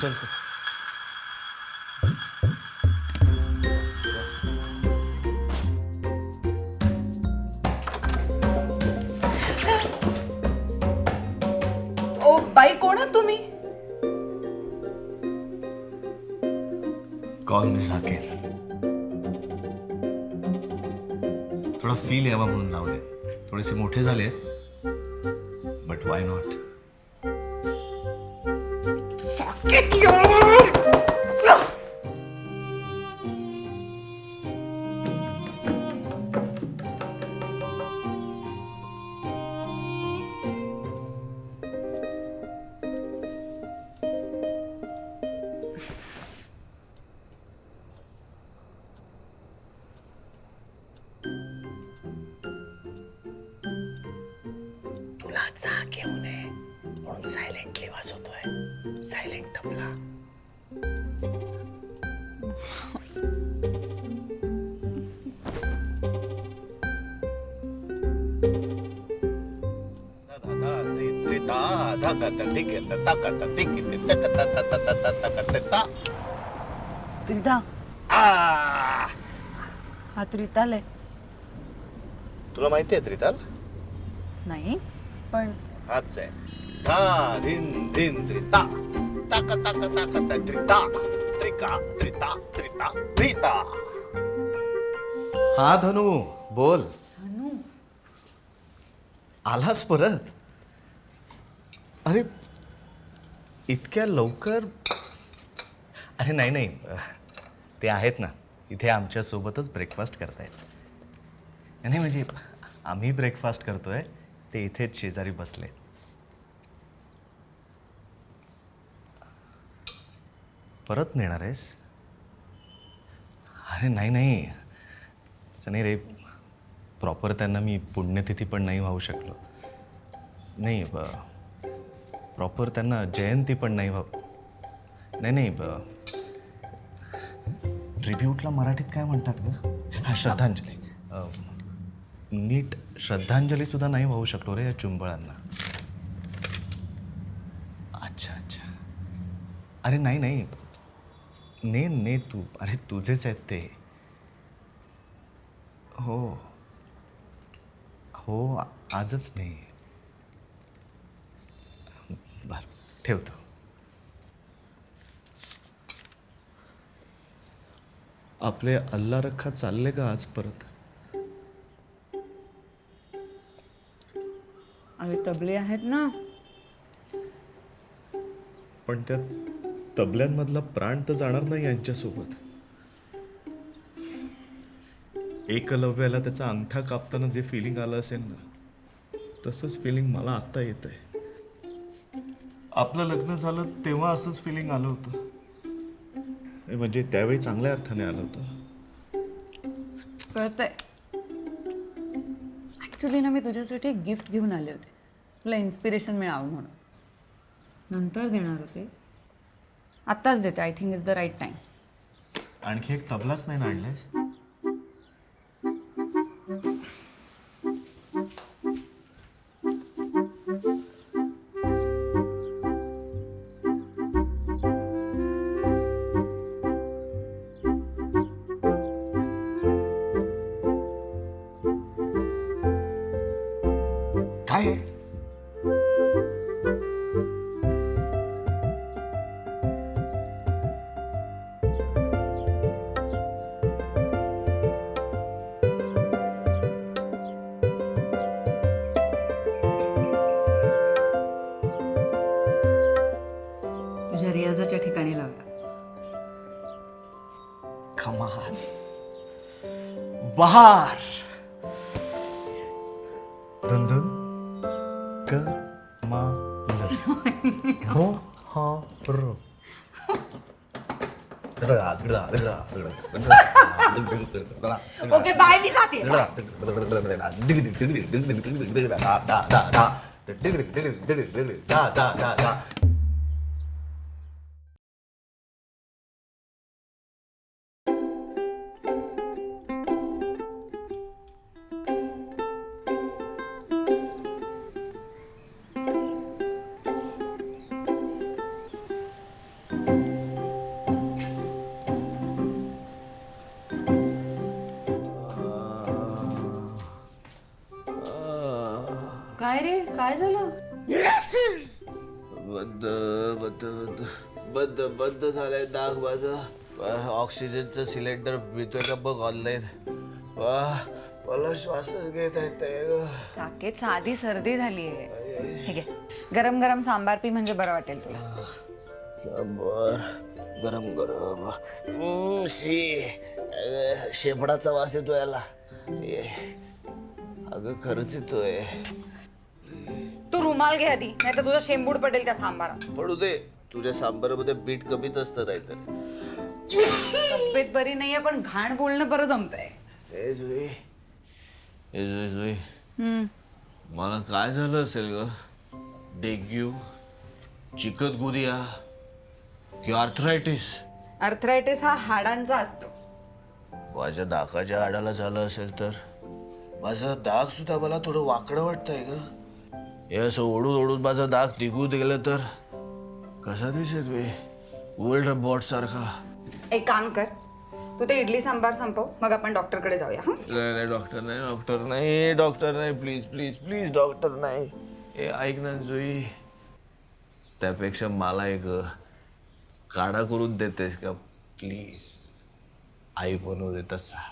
चल ओ बाई, कोण आहात तुम्ही? Call me Zakir. थोडा फील यावा म्हणून लावले. थोडेसे मोठे झाले बट वाय नॉट. तुला जाग येऊ नये म्हणून सायलेंटली वाजवतोय. सायलेंट तबला. त्रिधा, हा त्रिताल आहे. तुला माहिती आहे त्रिताल? नाही पण हाच आहे. धा धिन धिन त्रिता ताक ताक ताक त्रिता त्रिका त्रिता त्रिता त्रिता. हा धनु बोल. धनु, आलास परत? अरे इतक्या लवकर? अरे नाही नाही, ते आहेत ना इथे आमच्या सोबतच ब्रेकफास्ट करतायत. नाही म्हणजे आम्ही ब्रेकफास्ट करतोय, ते इथेच शेजारी बसले. परत नेणार आहेस? अरे नाही नाही, असं नाही रे. प्रॉपर त्यांना मी पुण्यतिथी पण नाही वाहू शकलो. नाही प्रॉपर त्यांना जयंती पण नाही नाही नाही. ट्रिब्यूटला मराठीत काय म्हणतात ग? हा, श्रद्धांजली. नीट श्रद्धांजली सुद्धा नाही वाहू शकलो रे या चुंबळांना. अच्छा अच्छा. अरे नाही नाही, ने तू. अरे तुझेच आहेत ते. हो हो, आजच नाही. बर, ठेवतो. आपले अल्ला रख्खा चालले का आज परत? अरे तबले आहेत ना. पण त्या तबल्यांमधला प्राण तर जाणार नाही यांच्यासोबत. एकलव्याला त्याचा अंगठा कापताना जे फिलिंग आलं असेल ना, तसंच फिलिंग मला आत्ता येत आहे. आपलं लग्न झालं तेव्हा असंच फिलिंग आलं होतं. म्हणजे त्यावेळी चांगल्या अर्थाने आलं होतं. कळतंय. ॲक्च्युली ना मी तुझ्यासाठी एक गिफ्ट घेऊन आले होते, तुला इन्स्पिरेशन मिळावं म्हणून. नंतर देणार होते, आत्ताच देते. I think is the right time. आणखी एक तबलाच नाही ना आणलायस? काय आहे? ठिकाणी लावूया. कमाल, बहार, धन कमाल, बहार. ओके बाय, मी जाते. काय रे, काय झालं? बंद बंद बंद बंद बंद झालंय नाक माझं. ऑक्सिजनचं सिलेंडर मिळतोय का बघ ऑनलाईन. मला श्वासच घेत आहे. साकेत साधी सर्दी झाली आहे. हे घे, गरम गरम सांबार पी म्हणजे बरं वाटेल तुला. सांबार गरम गरम. शेपडाचा वास येतो याला. अगं खरंच येतोय. तू रुमाल घे आधी, नाही तर तुझा शेंबूड पडेल त्या सांबारात. पडू दे, तुझ्या सांबारामध्ये बीट कमीच असतं नाहीतर. तब्येत बरी नाहीये पण घाण बोलणं बरं जमतंय. ए जुई, ए जुई जुई, मला काय झालं असेल ग? डेंग्यू, चिकनगुनिया की आर्थरायटिस? आर्थरायटिस हा हाडांचा असतो. माझ्या नाकाच्या हाडाला झालं असेल तर? माझं दाग सुद्धा मला थोडं वाकडं वाटतंय ग. हे असं ओढून ओढून माझं दाग निघून गेलं तर कसा दिसेल मी? ओल्ड बॉट सारखा. एक काम कर, तू ते इडली सांबार संपव, मग आपण डॉक्टरकडे जाऊया. हा, नाही नाही डॉक्टर नाही, डॉक्टर नाही, डॉक्टर नाही, प्लीज प्लीज प्लीज डॉक्टर नाही. हे ऐक ना जुई, त्यापेक्षा मला एक काढा करून देतेस का प्लीज? आई बनवू दे तसा.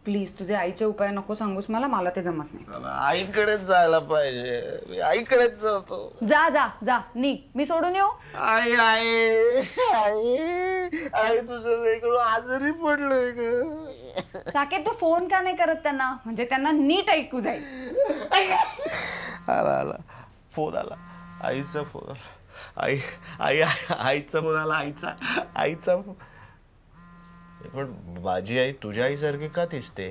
प्लीज तुझे आईचे उपाय नको सांगूस मला, मला ते जमत नाही. मला आईकडेच जायला पाहिजे. मी आईकडेच जातो. जा जा जा, निघ, मी सोडून येऊ. आई आई आई आई तुझं लेकरू आजारी पडलंय ग. साकेत तू फोन का नाही करत त्यांना, म्हणजे त्यांना नीट ऐकू जाईल. आला आला फोन आला, आईचा फोन आला. आई आई आईचा फोन आला, आईचा फोन. पण माझी आई तुझ्या आईसारखी का दिसते?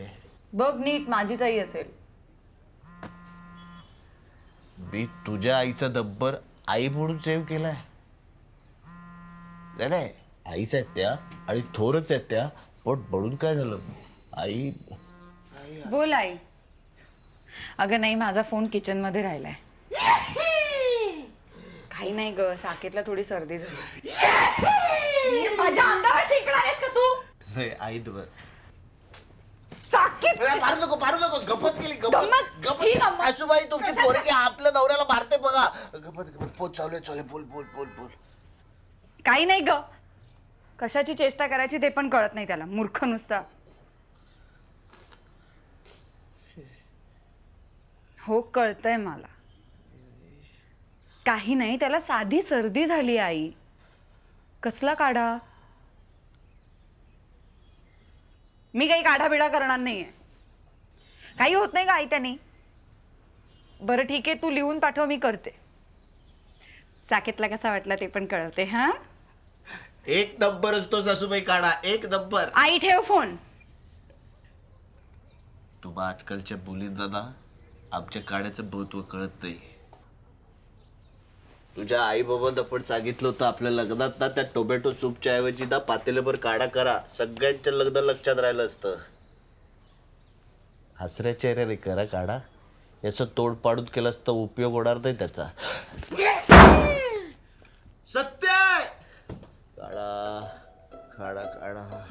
बघ नीट, माझीच आई असेल. मी तुझ्या आईचा नंबर आई म्हणून सेव्ह केलाय. नाही नाही, आईच आहेत त्या आणि थोरच आहेत त्या, पण म्हणून काय झालं आई? बोल आई. अगं नाही, माझा फोन किचन मध्ये राहिलाय. काही नाही ग, साकेतला थोडी सर्दी झाली. माझ्या अंगावर शिंकणार आहेस का तू? नाही आई तुझं साकेत मारू नको गपत केली गंमत? ही गंमत? आसूबाई तुमची पोरगी आपल्या नवऱ्याला मारते बघा. गपत पोच चालू आहे, बोल बोल बोल बोल. काही नाही ग, कशाची चेष्टा करायची ते पण कळत नाही त्याला, मूर्ख नुसता. हो कळतंय मला. काही नाही, त्याला साधी सर्दी झाली. आई कसला काढा? मी काही काढा बिडा करणार नाहीये. काही होत नाही का आई त्याने? बरं ठीक आहे, तू लिहून पाठव, मी करते. साकेतला कसा वाटला ते पण कळवते. हा, एक नंबर असतो सासूबाई काढा, एक नंबर. आई ठेव फोन. तुम्हा आजकालच्या मुलींना ना आमच्या काड्याचं महत्व कळत नाही. तुझ्या आई बाबांना पण सांगितलं होतं आपल्या लग्नात ना त्या टोमॅटो सूपच्या ऐवजी ना पातेल्याभर काढा करा, सगळ्यांच्या लग्न लक्षात राहिलं असतं. हसऱ्या चेहऱ्याने करा काढा, याचं तोड पाडून केलंस तर उपयोग होणार नाही त्याचा. सत्य आहे. काढा काढा काढा.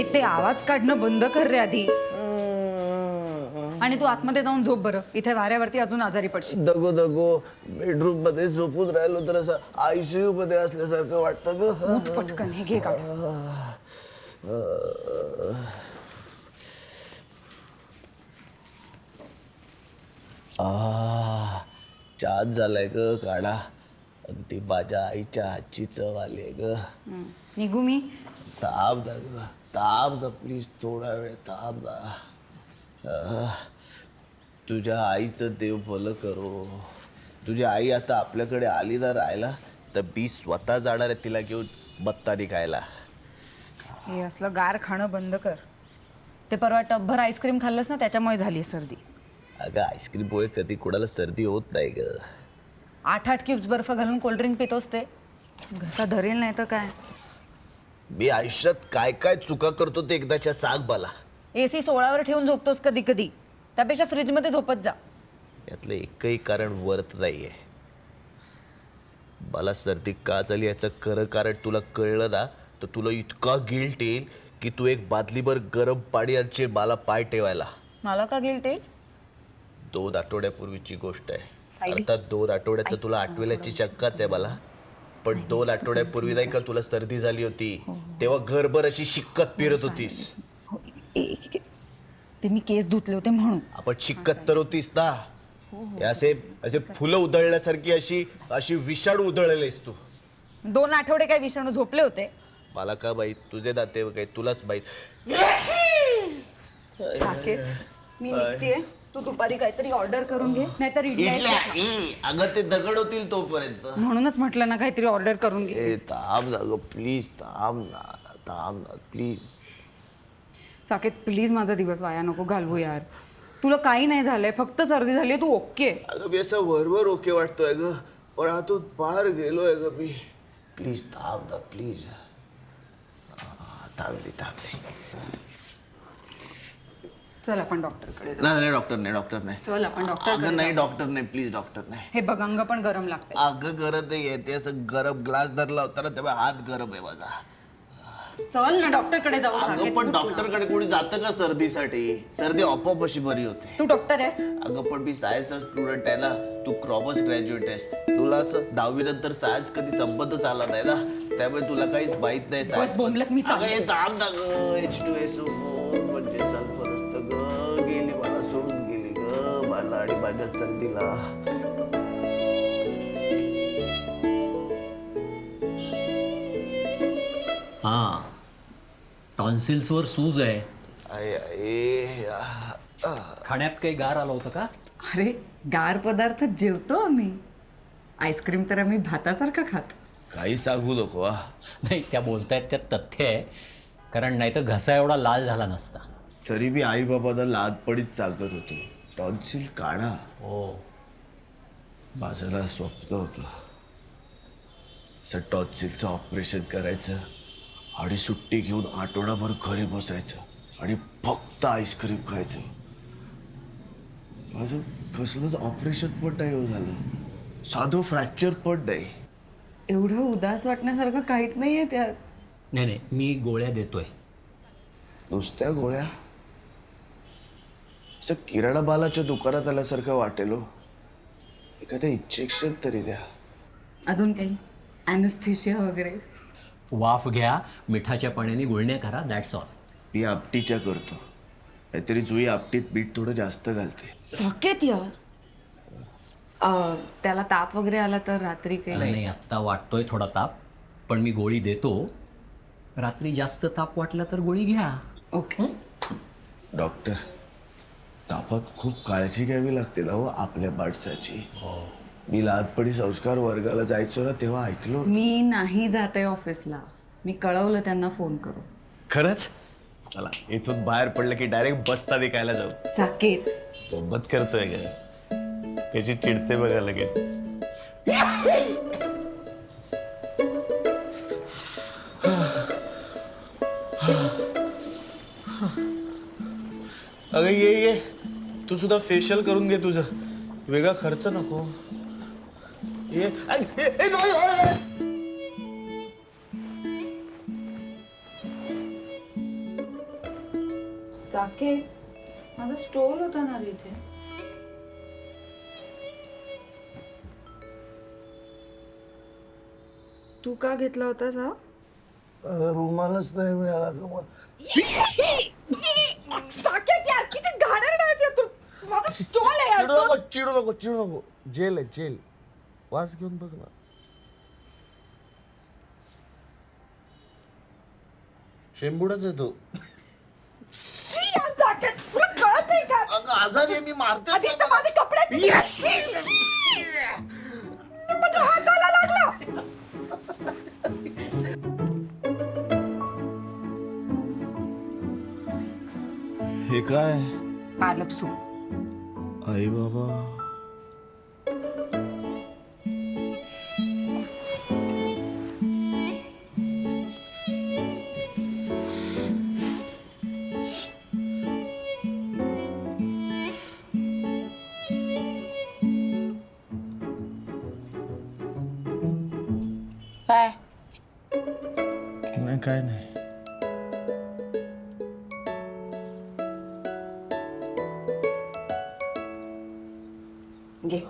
साकेत ते आवाज काढणं बंद कर रे आधी. आणि तू आतमध्ये जाऊन झोप बरं, इथे वाऱ्यावरती अजून आजारी पडशील. दगो दगो बेडरूम मध्ये झोपून राहिलो तर असं आयसीयू मध्ये असल्यासारखं वाटतं ग. उठ पटकन, हे घे का. चहाच झालाय ग काढा. अगदी माझ्या आईच्या हातची चव आली आहे ग. निघू मी. ताप जा ग, ताप जा प्लीज, थोडा वेळ ताप जा. तुझ्या आईचं देव भलं करो. तुझी आई आता आपल्याकडे आली ना राहायला तर मी स्वतः जाणार आहे तिला घेऊन बत्तानी खायला. हे असलं गार खाणं बंद कर. ते परवा टबभर आईस्क्रीम खाल्लंस ना, त्याच्यामुळे झाली सर्दी. अगं आईस्क्रीममुळे कधी कोणाला सर्दी होत नाही ग. 8 क्यूब्स बर्फ घालून कोल्ड्रिंक पितोस ते घसा धरेल नाही तर काय. मी आयुष्यात काय काय चुका करतो ते एकदाच्या सांग मला. AC 16वर ठेवून झोपतोस कधी कधी, त्यापेक्षा फ्रीजमध्ये झोपत जा. यातलं एकही कारण वर्थ नाहीये. मला सर्दी का झाली याचं खरं कारण तुला कळलं ना तर तुला इतका गिल्ट येईल की तू एक बादलीभर गरम पाणी आणशील मला पाय ठेवायला. मला का गिल्ट येईल? 2 आठवड्यापूर्वीची गोष्ट आहे. सायली. अर्थात 2 आठवड्याचं तुला आठवल्याची शंकाच आहे मला. पण 2 आठवड्यापूर्वी नाही का तुला सर्दी झाली होती तेव्हा घरभर अशी शिक्कत फिरत होतीस. ते मी केस धुतले होते म्हणून. आपण शिक्कत तर होतीस ना. हे असे असे फुलं उधळल्यासारखी अशी अशी विषाणू उधळलेलीस तू. 2 आठवडे काय विषाणू झोपले होते? मला का माहित, तुझे नाते काय तुलाच माहित. साकेत, मी निघतेय. तू दुपारी काहीतरी ऑर्डर करून घे, नाहीतर इडल्या अगं ते दगड होतील तोपर्यंत. म्हणूनच म्हटलं ना काहीतरी ऑर्डर करून घे. ए थांब ना ग प्लीज, थांब ना प्लीज. साकेत प्लीज माझा दिवस वाया नको घालवू यार. तुला काही नाही झालंय, फक्त सर्दी झाली, तू ओके आहेस. अगं मी असं वरवर ओके वाटतोय ग, पण आतून बाहेर गेलोय ग मी. प्लीज थांब ना प्लीज. थांबली. चल आपण डॉक्टरकडे जाऊ. नाही डॉक्टर नाही. चल आपण डॉक्टरकडे अगं नाही जाऊ. डॉक्टर नाही प्लीज, डॉक्टर नाही. हे बघ अंग पण गरम लागते. अगं गरज नाही ते असं गरम ग्लास धरला होता ना तेव्हा हात गरम आहे माझा. चल ना डॉक्टरकडे जाऊ. अगं साकेत, पण उठ ना. डॉक्टरकडे कोणी जातं का सर्दीसाठी? सर्दी आपोआप अशी बरी होते. तू डॉक्टर आहेस? अगं पण मी सायन्सचा स्टुडंट आहे ना, तू कॉमर्स ग्रॅज्युएट आहेस. तुला असं 10वी नंतर सायन्स कधी संबंधच आला नाही ना, त्यामुळे तुला काहीच माहित नाही सायन्स. बोंबलत मी चालले. अगं हे थांब ना ग. H2SO4 म्हणजे सल्फर असतं ग. गेली मला सोडून गेली ग मला आणि माझ्या सर्दीला. हां, टॉन्सिल्सवर सूज आहे. खाण्यात काही गार आलं होतं का? अरे गार पदार्थ जेवतो आम्ही. आईस्क्रीम तर आम्ही भातासारखं खातो. काही सांगू नको हा. नाही, त्या बोलतायत त्यात तथ्य आहे, कारण नाही तर घसा एवढा लाल झाला नसता. तरी मी आई बाबांना लहानपणीच सांगत होतो टॉन्सिल काढा. हो, माझं ना स्वप्न होतं असं टॉन्सिलचं ऑपरेशन करायचं आणि सुट्टी घेऊन आठवडाभर घरी बसायचं आणि फक्त आईस्क्रीम खायचं. माझं कसलंच ऑपरेशन पण नाही हो झालं, साधं फ्रॅक्चर पण नाही. एवढं उदास वाटण्यासारखं काहीच नाहीये त्यात. नाही, मी गोळ्या देतोय. नुसत्या गोळ्या? असं किराणा मालाच्या दुकानात आल्यासारखं वाटेल हो. एखादं इंजेक्शन तरी द्या. अजून काही ॲनेस्थेशिया वगैरे? वाफ घ्या, मिठाच्या पाण्याने गुळण्या करा, दॅट्स ऑल. मी आपटीच्या करतो. काहीतरी जुई आपटीत मीठ थोडं जास्त घालते. साकेत यार. त्याला ताप वगैरे आला तर रात्री काही नाही, आत्ता वाटतोय थोडा ताप, पण मी गोळी देतो. रात्री जास्त ताप वाटला तर गोळी घ्या. ओके. डॉक्टर, तापात खूप काळजी घ्यावी लागते ना हो आपल्या माणसाची. मी लहानपणी संस्कार वर्गाला जायचो ना तेव्हा ऐकलो. मी नाही जात आहे ऑफिसला. मी कळवलं त्यांना फोन करू. खरंच? चला इथून बाहेर पडलं की डायरेक्ट बसता विकायला जाऊ. साकेत, सोबत करतोय का? कशी चिडते बघा लगेच. अगं ये तू सुद्धा फेशियल करून घे तुझं. वेगळा खर्च नको. ये साकेत माझा स्टोल होता ना रे इथे. तू का घेतला होतास हा? रुमालच नाही मिळाला तुम्हाला. साकेत यार किती घाणेरडा आहेस यार तू. माझा स्टॉल आहे यार. चिडू नको चिडू नको चिडू नको. जेल आहे जेल. वास घेऊन बघ ना. शेंबूडच आहे तो. शी यार साकेत तुला कळत नाही का? अगं आजारी आहे मी मारते. आधी तर माझे कपडे माझ्या हाताला लागला. हे काय पालक सूप. आई बाबा. काय नाही काय नाही. घे.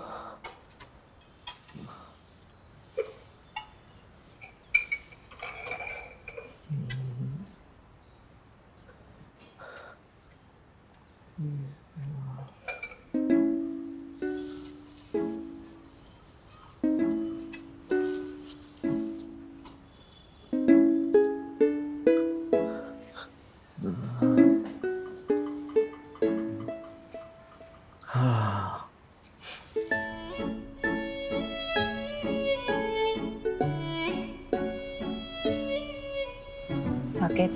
साकेत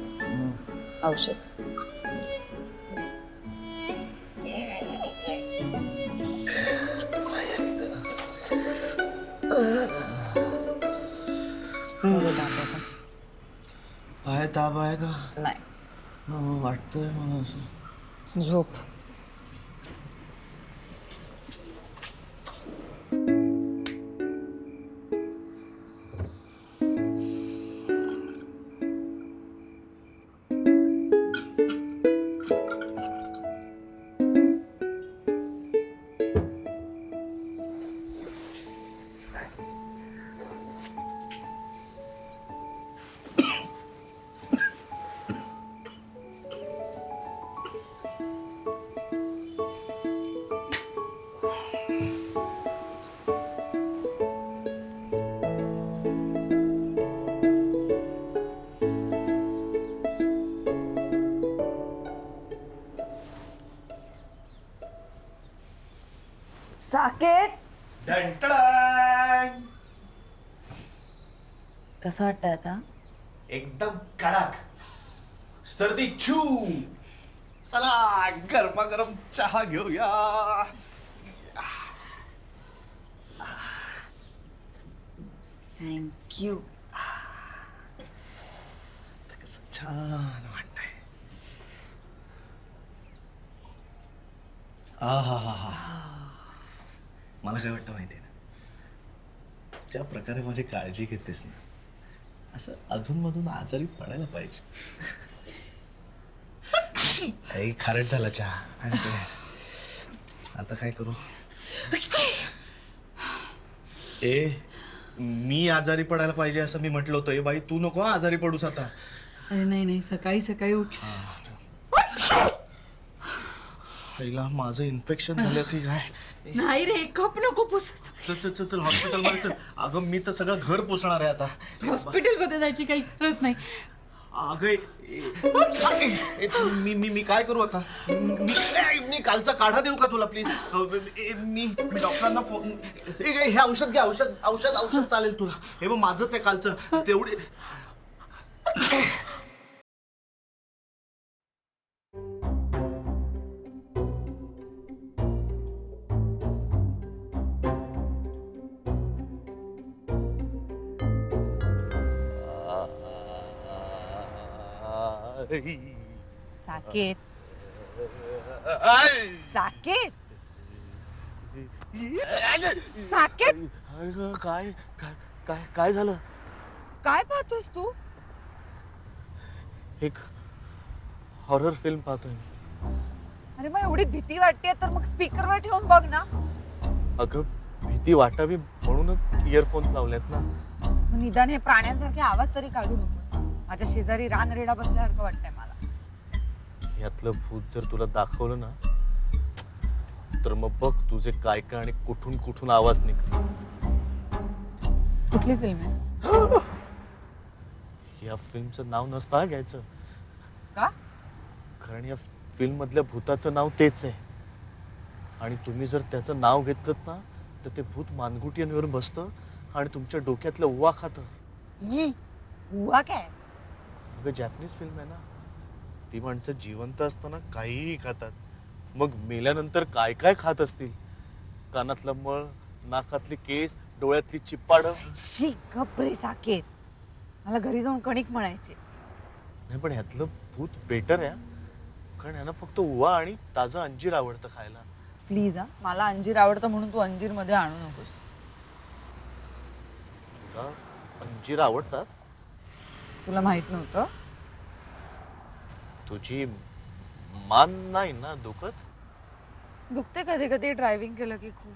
औषध. पाय ताप आहे का? नाही वाटतंय मला असं. झोप. साकेत कसं वाटतंय आता? एकदम कडक. सर्दी छू. चला गरमागरम चहा घेऊया. थँक्यू. कसं छान वाटतंय. मला काय वाटतं माहिती ना, ज्या प्रकारे माझी काळजी घेतेस ना, असं अधूनमधून आजारी पडायला पाहिजे. आई खारट झाला चहा. आणि आता काय करू? मी आजारी पडायला पाहिजे असं मी म्हटलं होतं. बाई तू नको आजारी पडूस आता. अरे नाही सकाळी सकाळी उठ. पहिला माझं इन्फेक्शन झालं की काय? नाही रे कप नको पुस. चल चल चल चल हॉस्पिटलमध्ये चल. अगं मी तर सगळं घर पोचणार आहे आता. हॉस्पिटलमध्ये जायची काही गरज नाही. अगं मी काय करू आता? मी कालचा काढा देऊ का तुला प्लीज? मी डॉक्टरांना फोन. हे औषध घे. औषध चालेल तुला. हे बघ माझंच आहे कालचं तेवढे. साकेत साकेत साकेत अरे काय काय काय काय झालं? काय पाहतोस तू? एक हॉरर फिल्म पाहतोय मी. अरे मग एवढी भीती वाटते तर मग स्पीकरवर ठेवून बघ ना. अगं भीती वाटावी म्हणूनच इयरफोन लावलेत ना. मग निदान हे प्राण्यांसारखे आवाज तरी काढू नकोस. माझ्या शेजारी रानरेडा बसल्यासारखं वाटतंय मला. यातलं भूत जर तुला दाखवलं ना तर मग बघ तुझे काय काय आणि कुठून कुठून आवाज निघते. कुठली फिल्म आहे? या फिल्मचं नाव नसतं घ्यायचं, का? कारण या फिल्म मधल्या भूताचं नाव तेच आहे. आणि तुम्ही जर त्याचं नाव घेतलं ना तर ते भूत मानगुटीवर बसतं आणि तुमच्या डोक्यातलं उवा खातं. हुआ काय? अगं जॅपनीज फिल्म आहे ना. ती माणसं जिवंत असताना काहीही खातात, मग मेल्यानंतर काय काय खात असतील. कानातलं मळ, नाकातली केस, डोळ्यातली चिप्पाडं. शी गप्रे साकेत. मला घरी जाऊन कणिक म्हणायचे. नाही पण ह्यातलं भूत बेटर आहे, कारण ह्यांना फक्त उवा आणि ताजं अंजीर आवडतं खायला. प्लीज हा, मला अंजीर आवडतं म्हणून तू अंजीर मध्ये आणू नकोस. तुला अंजीर आवडतात? तुला माहित नव्हतं? तुझी मान नाही ना दुखत? दुखते कधी कधी ड्रायव्हिंग केलं की खूप.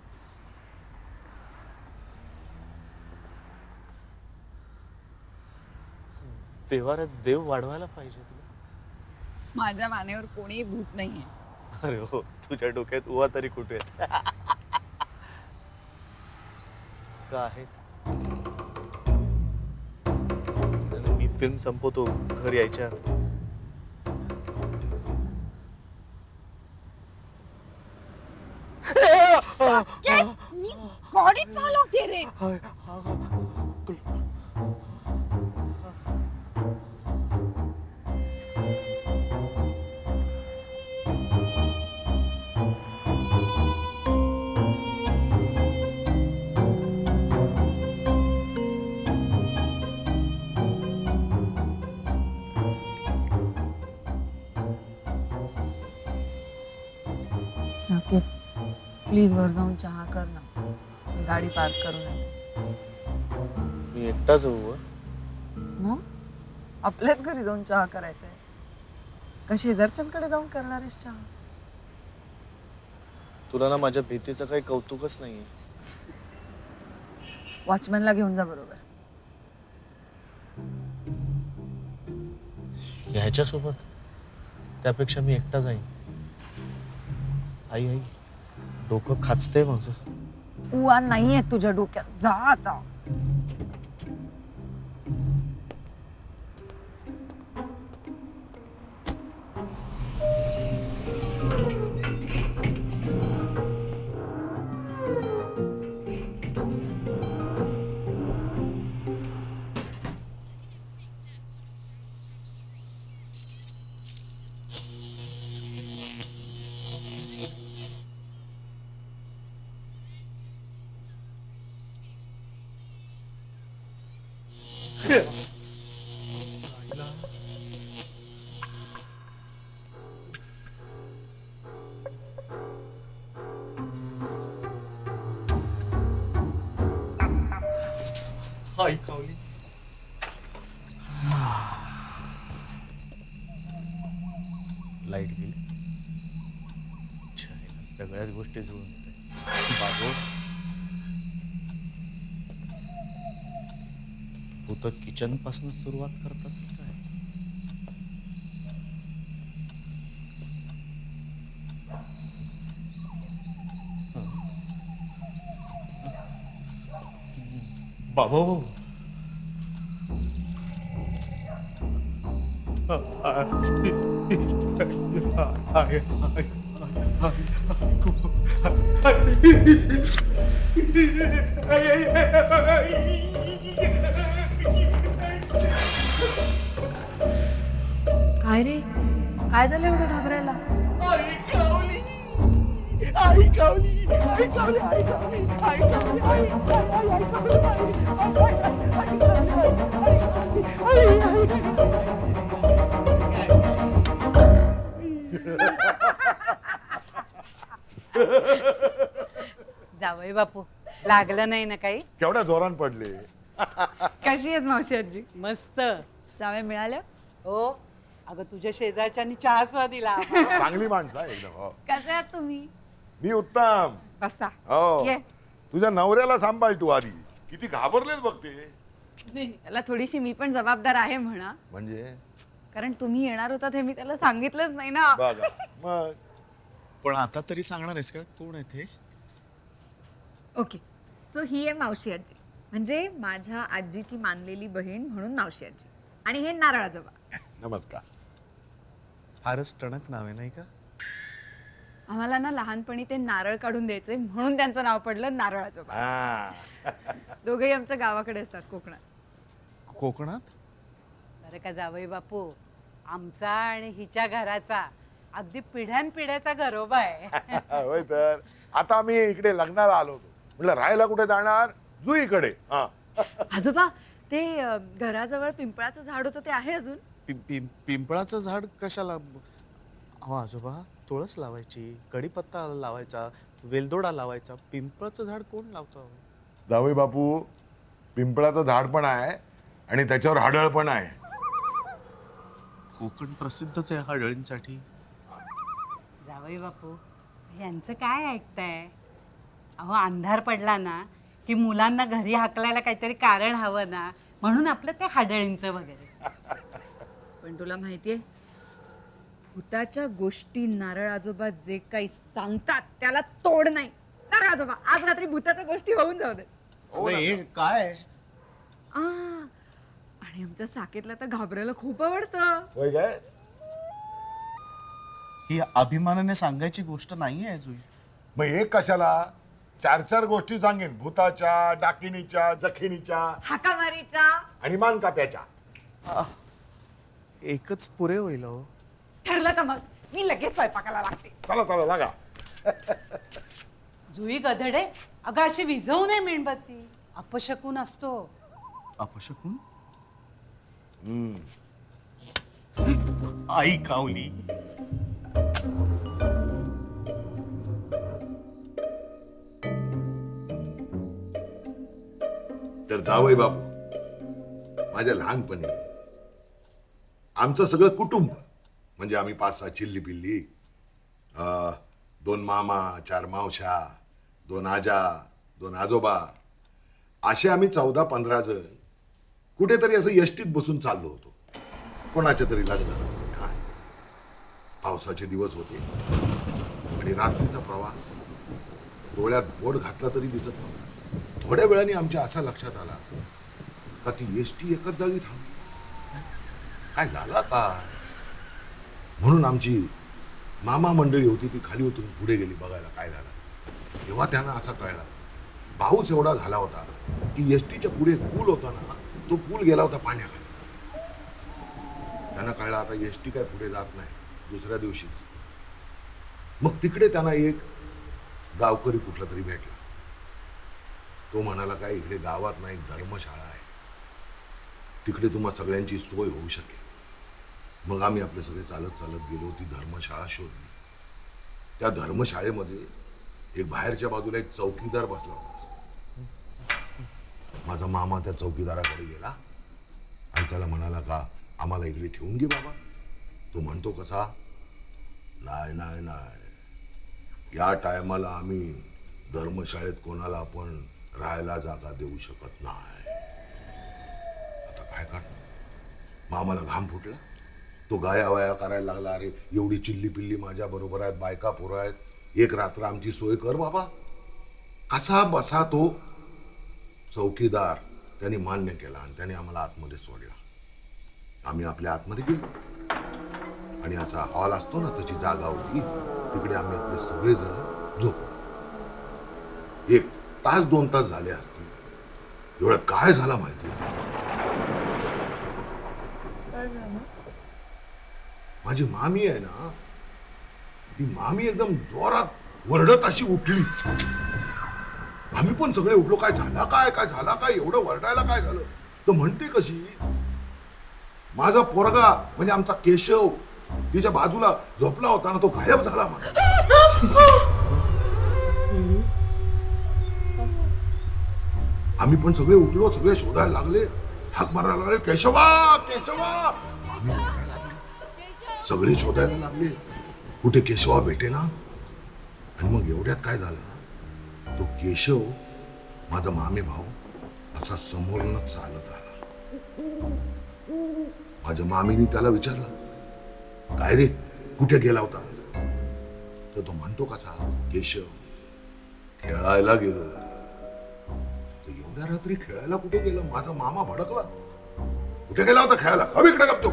देवाऱ्यात देव वाढवायला पाहिजे तुला. माझ्या मानेवर कोणीही भूत नाहीये. अरे हो, तुझ्या डोक्यात उवा तरी कुठे आहेत? का आहेत? आणि मी फिल्म संपवतो घर यायच्या आत. मी गाडी चालवते रे. साकेत, प्लीज वर जाऊन चहा कर ना. मी गाडी पार्क करून येते. मी एकटाच जाऊ? मग आपल्याच घरी जाऊन चहा करायचा आहे का शेजारच्यांकडे जाऊन करणार आहेस चहा? तुला ना माझ्या भीतीचं काही कौतुकच नाहीये. वॉचमॅनला घेऊन जा बरोबर. ह्याच्यासोबत त्यापेक्षा मी एकटा जाईन. आई आई डोकं खाचते माझं. उआ नाहीये तुझ्या डोक्यात. जा आता. आई कावली. लाईट गेली. सगळ्याच गोष्टी जुळून होत्या. बाबू भूत किचन पासून सुरुवात करतात की काय? बाबू काय रे, काय झालं एवढं घाबरायला? जावई बापू, लागलं नाही ना काही? केवढ्या जोरान पडले. कशी आहेस मावशी आजी? मस्त. जावे मिळाल्या? हो, अगं तुझ्या शेजारच्यानी चहा सुद्धा दिला चांगली माणसं आहे एकदम. हो. कसे आहात तुम्ही? मी उत्तम. बसा हो ये. तुझ्या नवऱ्याला सांभाळ तू आधी. किती घाबरलेच बघते. त्याला थोडीशी मी पण जबाबदार आहे म्हणा, म्हणजे कारण तुम्ही येणार होतात हे मी त्याला सांगितलंच नाही ना. बघा मग पण आता तरी सांगणार आहेस का कोण आहे ते? ओके, सो ही आहे मावशी आजी, म्हणजे माझ्या आजीची मानलेली बहीण म्हणून मावशी आजी. आणि हे नारळ आजोबा. नमस्कार. फारच टणक नाव आहे नाही का? आम्हाला ना लहानपणी ते नारळ काढून द्यायचे म्हणून त्यांचं नाव पडलं नारळ आजोबा. हा. दोघेही आमच्या गावाकडे असतात कोकणात. कोकणात? बरं का जावई बापू, आमचा आणि हिच्या घराचा अगदी पिढ्यानपिढ्याचा घरोबा आहे. होय तर आता आम्ही इकडे लग्नाला आलो होतो. म्हटलं राहायला कुठे जाणार? जुईकडे. हा. आजोबा ते घराजवळ पिंपळाचं झाड होतं ते आहे अजून? पिंपळाचं झाड कशाला? अहो आजोबा, तुळस लावायची, कढीपत्ता लावायचा, वेलदोडा लावायचा. पिंपळाचं झाड कोण लावतं? जावई बापू, पिंपळाचं झाड पण आहे आणि त्याच्यावर हाडळ पण आहे. कोकण प्रसिद्धच आहे हळदींसाठी. जावई बापू, यांचं काय ऐकताय? अहो अंधार पडला ना की मुलांना घरी हाकलायला काहीतरी कारण हवं ना, म्हणून आपलं ते हाडळींचं वगैरे. पण तुला माहितीये, भूताच्या गोष्टी नारळ आजोबा जे काही सांगतात त्याला तोड नाही. नारळ आजोबा, आज रात्री भूताच्या गोष्टी होऊन जाऊ दे. हे काय? आणि आमच्या साकेतला तर घाबरायला खूप आवडतं. होय काय? ही अभिमानाने सांगायची गोष्ट नाही आहे जुई. मग हे कशाला? 4 गोष्टी सांगेन. भूताच्या, डाकिणीच्या, जखिणीच्या हाकामारीचा. आणि मानकाप्याच्या. एकच पुरे होईल हो. ठरलं का मग? मी लगेच स्वयंपाकाला लागते. चला चला लागा. जुई गधडे, अगं अशी विझवू नये मेणबत्ती, अपशकून असतो. अपशकून? आई कावली. तर जावई बापू, माझ्या लहानपणी आमचं सगळं कुटुंब म्हणजे आम्ही 5-6 चिल्ली पिल्ली, 2 मामा, 4 मावशा, 2 आजा, 2 आजोबा, असे आम्ही 14-15 जण कुठेतरी असं यष्टीत बसून चाललो होतो. कोणाच्या तरी लग्नाला. हा, पावसाचे दिवस होते आणि रात्रीचा प्रवास. डोळ्यात बोट घातला तरी दिसत नव्हता. थोड्या वेळाने आमच्या असा लक्षात आला का ती एसटी एकच जागी थांबली. काय झाला का म्हणून आमची मामा मंडळी होती ती खाली उतरून पुढे गेली बघायला काय झालं. तेव्हा त्यांना असा कळला, पाऊस एवढा झाला होता की एसटीच्या पुढे पूल होता ना, तो पूल गेला होता पाण्याखाली. त्यांना कळलं आता एसटी काय पुढे जात नाही दुसऱ्या दिवशीच. मग तिकडे त्यांना एक गावकरी कुठला तरी भेटला. तो म्हणाला काय इकडे गावात नाही धर्मशाळा आहे, तिकडे तुम्हा सगळ्यांची सोय होऊ शकेल. मग आम्ही आपले सगळे चालत चालत गेलो. ती धर्मशाळा शोधली. त्या धर्मशाळेमध्ये एक बाहेरच्या बाजूला एक चौकीदार बसला होता. माझा मामा त्या चौकीदाराकडे गेला आणि त्याला म्हणाला का आम्हाला इकडे ठेवून घे बाबा. तो म्हणतो कसा, नाही नाही नाही, या टायमाला आम्ही धर्मशाळेत कोणाला आपण राहायला जागा देऊ शकत नाही. आता काय कर. मामाला घाम फुटला. तो गायावाया करायला लागला, अरे एवढी चिल्ली पिल्ली माझ्या बरोबर आहेत, बायका पोरं आहेत, एक रात्र आमची सोय कर बाबा. कसा बसा तो चौकीदार त्यांनी मान्य केला आणि त्याने आम्हाला आतमध्ये सोडला. आम्ही आपल्या आतमध्ये गेलो आणि असा हॉल असतो ना त्याची जागा होती. तिकडे आम्ही आपले सगळेजण झोपलो. 1 तास 2 तास झाले असतील. एवढं काय झालं माहिती? माझी मामी आहे ना, ती मामी एकदम जोरात वरडत अशी उठली. आम्ही पण सगळे उठलो. काय झाला काय, काय झाला काय, एवढं वरडायला काय झालं? तर म्हणते कशी, माझा पोरगा म्हणजे आमचा केशव तिच्या बाजूला झोपला होता ना, तो गायब झाला. आम्ही पण सगळे उठलो, सगळे शोधायला लागले, हाक मारायला लागले, केशवा केशवा. सगळे शोधायला लागले, कुठे केशवा भेटे ना. आणि मग एवढ्यात काय झालं, तो केशव माझा मामे भाऊ असा समोरनं चालत आला. माझ्या मामीने त्याला विचारलं, काय रे कुठे गेला होता? तर तो म्हणतो कसा, केशव खेळायला गेलो. तर एवढ्या रात्री खेळायला कुठे गेलं? माझा मामा भडकला, कुठे गेला होता खेळायला? अब इकडे गपतो.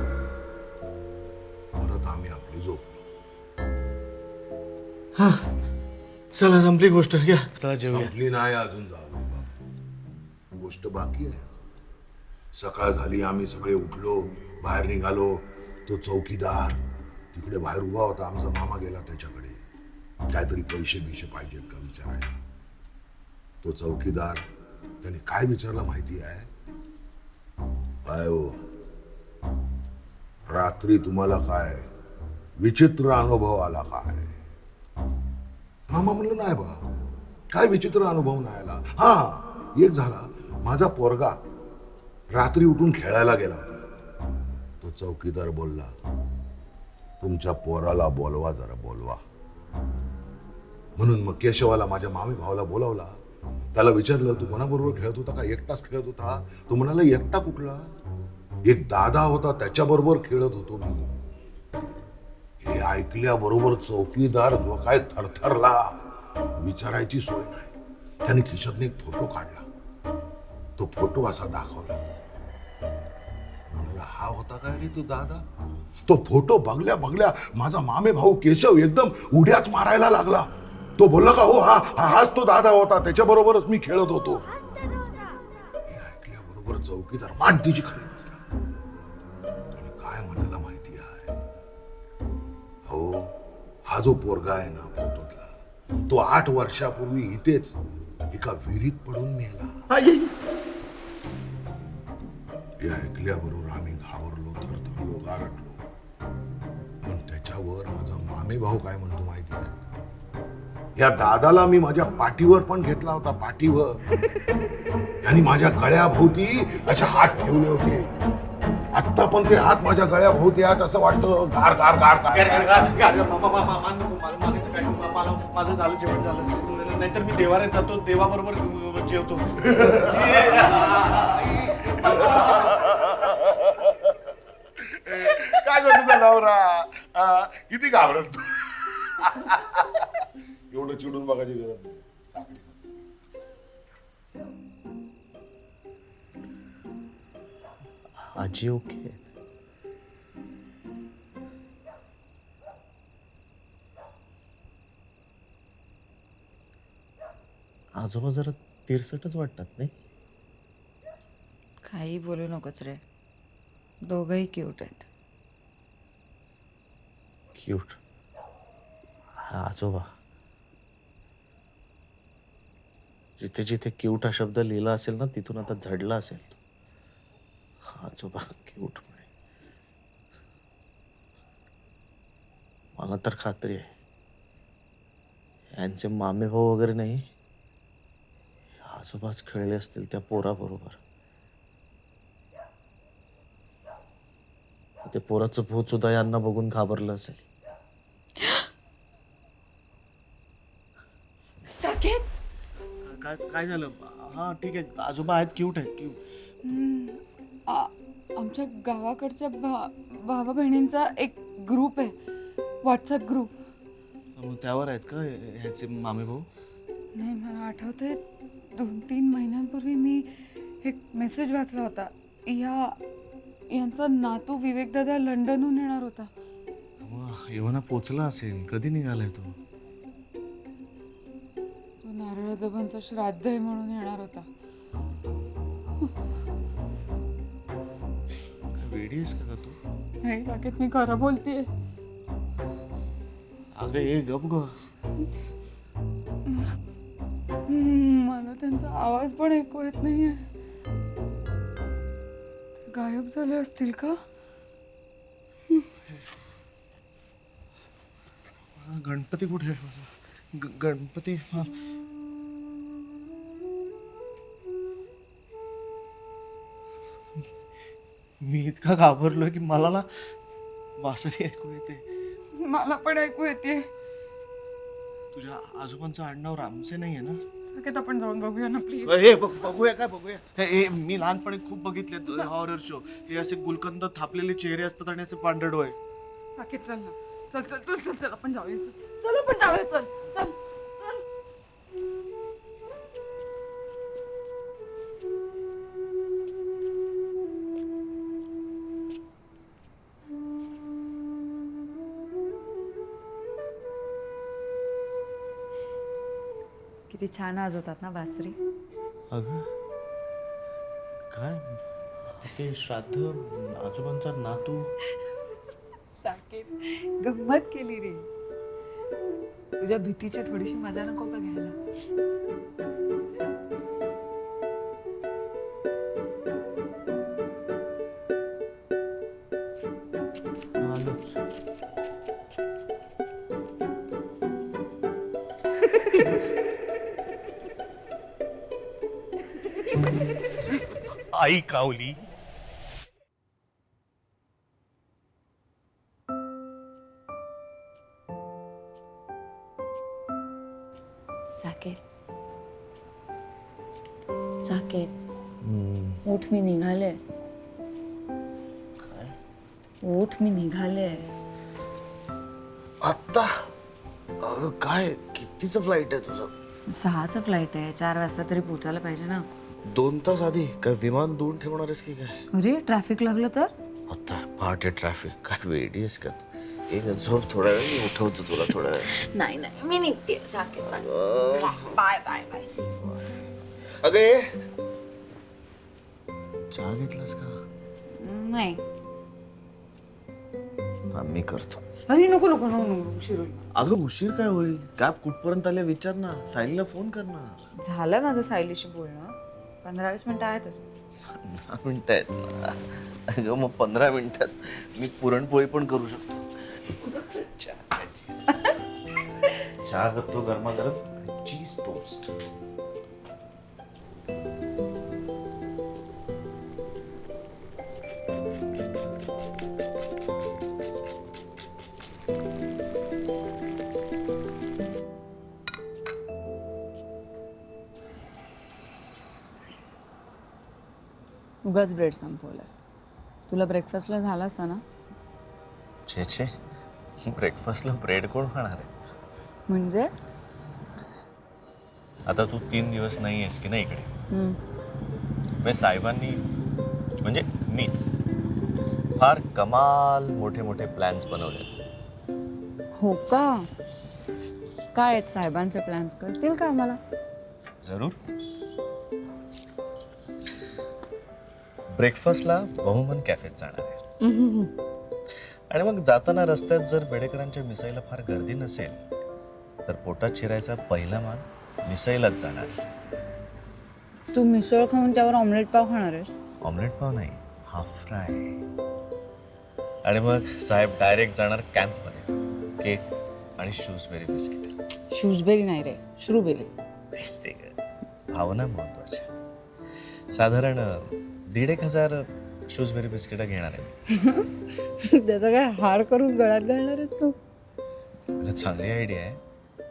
परत आम्ही आपली झोपलो. चला संपली गोष्ट, घ्या चला जेवूया. संपली नाही अजून, जाऊ गोष्ट बाकी आहे. सकाळ झाली, आम्ही सगळे उठलो, बाहेर निघालो. तो चौकीदार तिकडे बाहेर उभा होता. आमचा मामा गेला त्याच्याकडे, काहीतरी पैसे बिशे पाहिजेत का विचारायला. तो चौकीदार त्याने काय विचारलं माहिती आहे? काय हो, रात्री तुम्हाला काय विचित्र अनुभव आला काय? मामा म्हणलं नाही बा, काय विचित्र अनुभव नाही आला. हा, एक झाला, माझा पोरगा रात्री उठून खेळायला गेला होता. तो चौकीदार बोलला, तुमच्या पोराला बोलवा, जरा बोलवा. म्हणून मग केशवाला, माझ्या मामी भावाला बोलावला. त्याला विचारलं, तू कोणाबरोबर खेळत होता का? एकटाच खेळत होता? तो म्हणाला, एकटा कुठला, एक दादा होता त्याच्याबरोबर खेळत होतो मी. हे ऐकल्याबरोबर चौकीदार जो काय थरथरला, विचारायची सोय नाही. त्याने खिशातून एक फोटो काढला. तो फोटो असा दाखवला. म्हणाला, हा होता काय रे तो दादा? तो फोटो बघल्या बघल्या माझा मामे भाऊ केशव एकदम उड्यात मारायला लागला. तो बोलला का, हो हाच तो दादा होता, त्याच्याबरोबरच मी खेळत होतो. हे ऐकल्याबरोबर चौकीदार मांडीची खाली बसला. आणि काय म्हणाला माहिती आहे? हो, हा जो पोरगा आहे ना फोटोतला, तो 8 वर्षापूर्वी इथेच एका विहिरीत पडून मेला. हे ऐकल्याबरोबर आम्ही घाबरलो, थरथरलो, गारटलो. पण त्याच्यावर माझा मामे भाऊ काय म्हणतो माहिती आहे? या दादाला मी माझ्या पाठीवर पण घेतला होता, पाठीवर. आणि माझ्या गळ्याभोवती असे हात ठेवले होते. आत्ता पण ते हात माझ्या गळ्याभोवती आहेत, असं वाटतं गार गार गार मागायचं काय, माझं झालं, जेवण झालं, नाहीतर मी देवाऱ्यात जातो, देवाबरोबर जेवतो. काय करतो त्या नवरा? किती घाबरतो. एवढं चिडून बघायची गरज नाही. आजी ओके. आजोबा जरा तिरसटच वाटतात नाही? काही बोलू नकोच रे, दोघंही क्यूट आहेत. क्यूट? आजोबा, जिथे जिथे क्यूट हा शब्द लिहिला असेल ना, तिथून आता झडला असेल तो. आजोबा क्यूट म्हणे. मला तर खात्री आहे यांचे मामे भाऊ वगैरे नाही, आजोबाच खेळले असतील त्या पोराबरोबर. ते पोराचं भूत सुद्धा यांना बघून घाबरलं असेल. साकेत, काय काय झालं? हा ठीक आहे, आजोबा आहेत, क्यूट आहेत, क्यूट. आमच्या गावाकडच्या भावा बहिणींचा एक ग्रुप आहे, व्हॉट्सअप ग्रुप. मग त्यावर आहेत का ह्याचे मामे भाऊ? नाही, मला आठवतंय 2-3 महिन्यांपूर्वी मी एक मेसेज वाचला होता. यांचा नातू विवेक दादा लंडनहून येणार होता. मग येवना पोचला असेल. कधी निघालाय तो? तो नारळ जबांचं श्राद्ध आहे म्हणून येणार होता. वेडी आहेस का तू? नाही साकेत, मी खरं बोलतेय. अगं हे गप ग. मला त्यांचा आवाज पण ऐकू येत नाहीये. गायब झाले असतील का? गणपती कुठे आहे माझा? गणपती. हा, मी इतका घाबरलोय की मला ना बासरी ऐकू येते. मला पण ऐकू येते. तुझ्या आजोबांचं आडनाव रामसे नाहीये ना? साकेत आपण जाऊन बघूया ना प्लीज. हे बघूया काय बघूया. हे मी लहानपणी खूप बघितले हॉरर शो. हे असे गुलकंद थापलेले चेहरे असतात आणि असे पांढरे डोळे. साकेत चल ना. चल चल चल चल चल आपण जाऊया. चल चल आपण जाऊया. चल चल चल. किती छान वाजवतात ना बासरी. अगं काय ते श्राद्ध आजोबांचा नातू. साकेत गंमत केली रे. तुझ्या भीतीची थोडीशी मजा नको का घ्यायला? आलोच. आई कावली. साकेत साकेत उठ मी निघाले. उठ मी निघाले. आत्ता अगं काय कितीचं फ्लाईट आहे तुझं? 6चं फ्लाईट आहे. 4 वाजता तरी पोचायला पाहिजे ना. 2 तास आधी काय विमान धुवून ठेवणार आहेस की काय? अरे ट्रॅफिक लागलं तर? आता पहाटे ट्रॅफिक काय वेडी आहेस का? एक झोप थोड्या वेळ मी उठवतो तुला थोड्या वेळ. नाही नाही मी निघते. Saket bye bye bye. अगं ये. चहा घेतलास का? नाही. हा, मी करतो. अरे नको नको नको नको उशीर होईल. अगं उशीर काय होईल? कॅब कुठपर्यंत आले विचार ना. सायलीला फोन कर ना. झालं माझं सायलीशी बोलणं. 15-20 मिनिटं आहेतच. 10 मिनिटं आहेत ना. अगं मग 15 मिनिटात मी पुरणपोळी पण करू शकतो. चहा करतो गरमागरम चीज टोस्ट. उगाच ब्रेड संपवलास. तुला ब्रेकफास्टला झाला असता ना. छे छे ब्रेकफास्टला ब्रेड कोण खाणार आहे? म्हणजे आता तू 3 दिवस नाही आहेस की नाही इकडे. मी साहेबांनी म्हणजे मीच फार कमाल मोठे मोठे प्लॅन्स बनवले. हो का? काय आहेत साहेबांचे प्लॅन्स? करतील का आम्हाला? जरूर. ब्रेकफास्टला वहुमन कॅफेत जाणार आहे. आणि मग जाताना रस्त्यात जर बेडेकरांच्या मिसळीला फार गर्दी नसेल तर पोटात शिरायचा पहिला मान मिसळीलाच जाणार. तू मिसळ खाऊन त्यावर ऑमलेट पाव खाणार आहेस? ऑमलेट पाव नाही, हाफ फ्राय. आणि मग साहेब डायरेक्ट जाणार कॅम्पमध्ये. केक आणि शूजबेरी बिस्किट. शूजबेरी नाही रे, श्रूबेरी. दिसते ग, भावना महत्वाच्या. साधारण 1,500 शूजबेरी बिस्किट घेणार आहे. त्याचा काय हार करून गळ्यात घालणार आहेस तू? मला चांगली आयडिया आहे,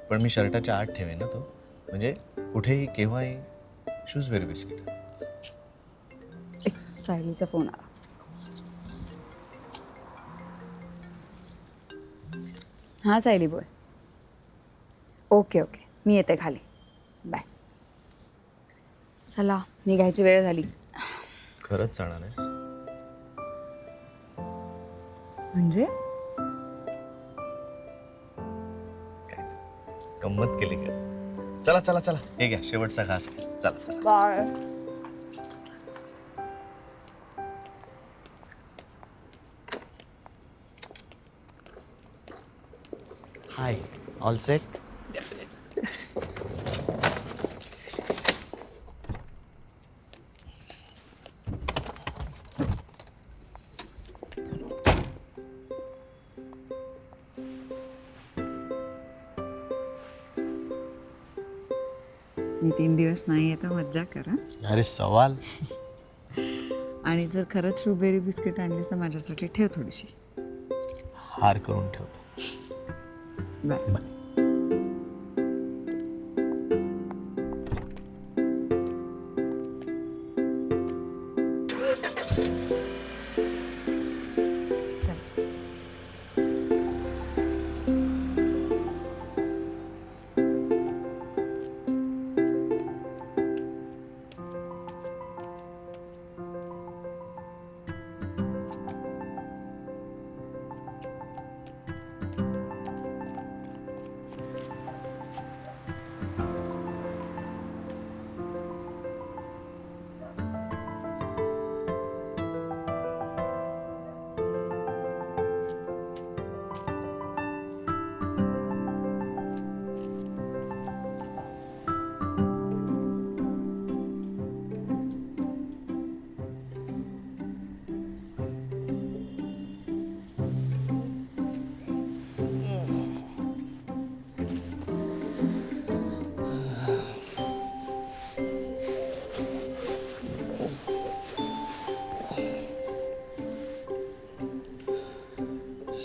पण मी शर्टाच्या आत ठेवेन ना तो. म्हणजे कुठेही केव्हाही शूजबेरी बिस्किट. सायलीचा फोन आला. हां सायली बोल. ओके ओके मी येते खाली. बाय. चला निघायची वेळ झाली. खरंच जाणार आहेस? म्हणजे गंमत केली का? चला चला चला, हे घ्या शेवटचा घास. चला चला. बाय. हाय, ऑल सेट? मी 3 दिवस नाही आहे तर मज्जा कर. अरे सवाल. आणि जर खरंच स्ट्रॉबेरी बिस्किट आणलीस तर माझ्यासाठी ठेव थोडीशी. हार करून ठेवतो.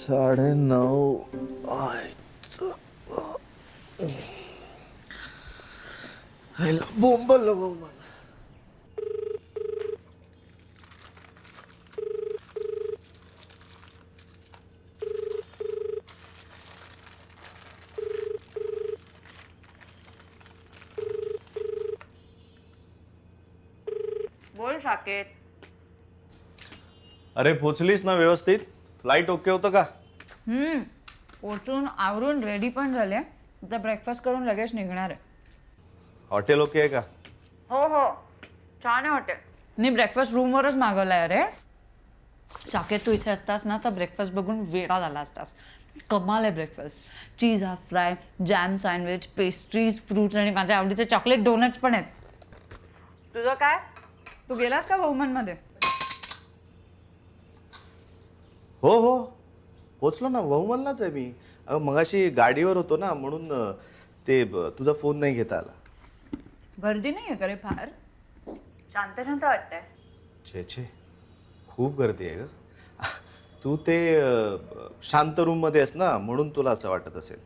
साडे नऊ बोंबल बोल साकेत. अरे पोचलीस ना व्यवस्थित? फ्लाईट ओके होतं का? पोचून आवरून रेडी पण झाले. आता ब्रेकफास्ट करून लगेच निघणार आहे. हॉटेल ओके आहे का? हो हो, छान आहे हॉटेल. मी ब्रेकफास्ट रूमवरच मागवलाय. अरे साकेत, तू इथे असतास ना तर ब्रेकफास्ट बघून वेडा झाला असतास. कमाल आहे breakfast. Cheese half fry, jam sandwich, pastries, fruits आणि माझ्या आवडीचे चॉकलेट डोनट्स पण आहेत. तुझं काय? तू गेलास का वुमनमध्ये? हो हो, पोचलो ना. वहुमनलाच आहे मी. मगाशी गाडीवर होतो ना, म्हणून तुझा फोन नाही घेता आला. गर्दी नाही आहे का रे फार? शांत शांत वाटतंय. छे छे, खूप गर्दी आहे ग. तू ते शांत रूममध्ये आहेस ना, म्हणून तुला असं वाटत असेल.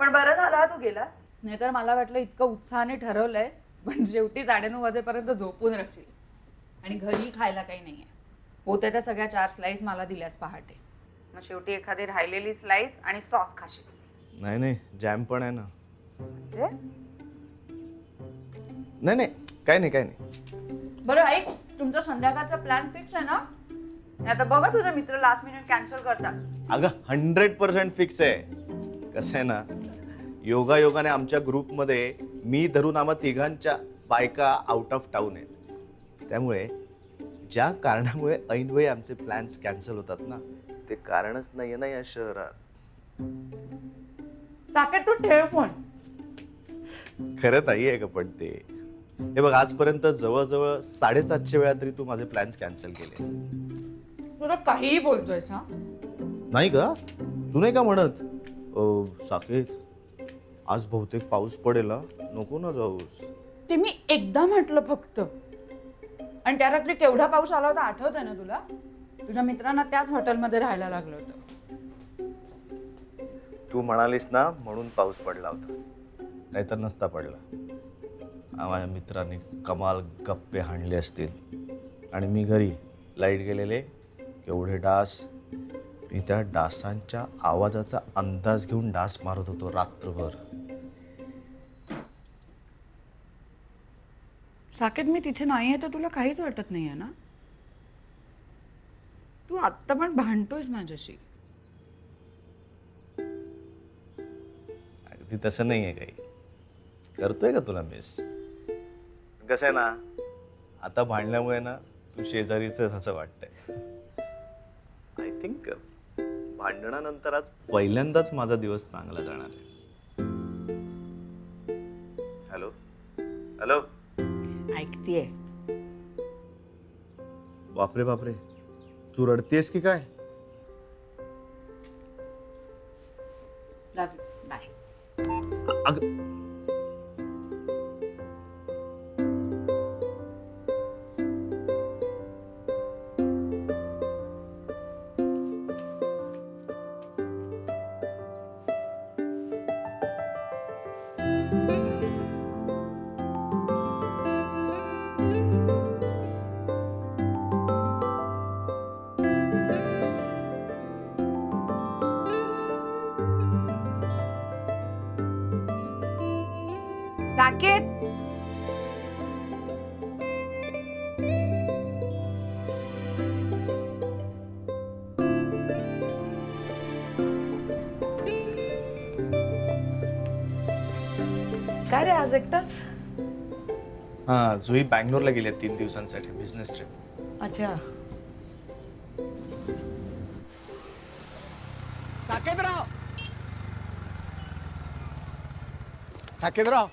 पण बरं झालं तू गेलास. नाही तर मला वाटलं इतकं उत्साहाने ठरवलंयस पण शेवटी 9:30 वाजेपर्यंत झोपून राहशील. आणि घरी खायला काही नाहीये. होत्या त्या सगळ्या 4 स्लाइस मला दिल्यास पहाटे. मग शेवटी एखादी राहिलेली स्लाइस आणि सॉस खाशील. नाही नाही, जॅम पण आहे ना. म्हणजे नाही नाही, काय नाही काय नाही. बरं ऐक, तुमचा संध्याकाळचा प्लॅन फिक्स आहे ना? नाही आता बघा तुझे मित्र लास्ट मिनिट कॅन्सल करतात. अगं 100% फिक्स आहे. कसं आहे ना, योगायोगाने आमच्या ग्रुपमध्ये मी धरून आम्हा तिघांच्या बायका आउट ऑफ टाऊन आहेत. त्यामुळे ज्या कारणामुळे ऐनवेळी आमचे प्लॅन्स कॅन्सल होतात ना, ते कारणच नाहीये ना या शहरात. साकेत तू ठेव फोन. खरं नाही आहे का पण ते? हे बघ, आजपर्यंत जवळजवळ 750 वेळा तरी तू माझे प्लॅन्स कॅन्सल केलेस. तुला काहीही बोलतोयस हा? नाही का? तू नाही का म्हणत साकेत, आज बहुतेक पाऊस पडेल ना, नको ना जाऊस? ते मी एकदा म्हटलं फक्त. आणि त्या रात्री केवढा पाऊस आला होता आठवतंय ना तुला? तुझ्या मित्रांना त्याच हॉटेलमध्ये राहायला लागलं होतं. तू म्हणालीस ना म्हणून पाऊस पडला होता, नाहीतर नसता पडला. माझ्या मित्रांनी कमाल गप्पे हाणले असतील. आणि मी घरी, लाईट गेलेले, केवढे डास. मी त्या डासांच्या आवाजाचा अंदाज घेऊन डास मारत होतो रात्रभर. साकेत, मी तिथे नाही आहे तर तुला काहीच वाटत नाही आहे ना? तू आत्ता पण भांडतोयस माझ्याशी. अगदी तसं नाही आहे काही. करतोय का तुला मिस? कसं आहे ना, आता भांडल्यामुळे ना तू शेजारीच असं वाटतंय. आय थिंक भांडणानंतर आज पहिल्यांदाच माझा दिवस चांगला जाणार आहे. हॅलो हॅलो, ऐकतीये? बापरे बापरे, तू रडतेस की काय? Love you, bye. अगं साकेत काय रे आज एकटाच? हा जुई बँगलोरला गेली 3 दिवसांसाठी बिझनेस ट्रिप. अच्छा. साकेतराव,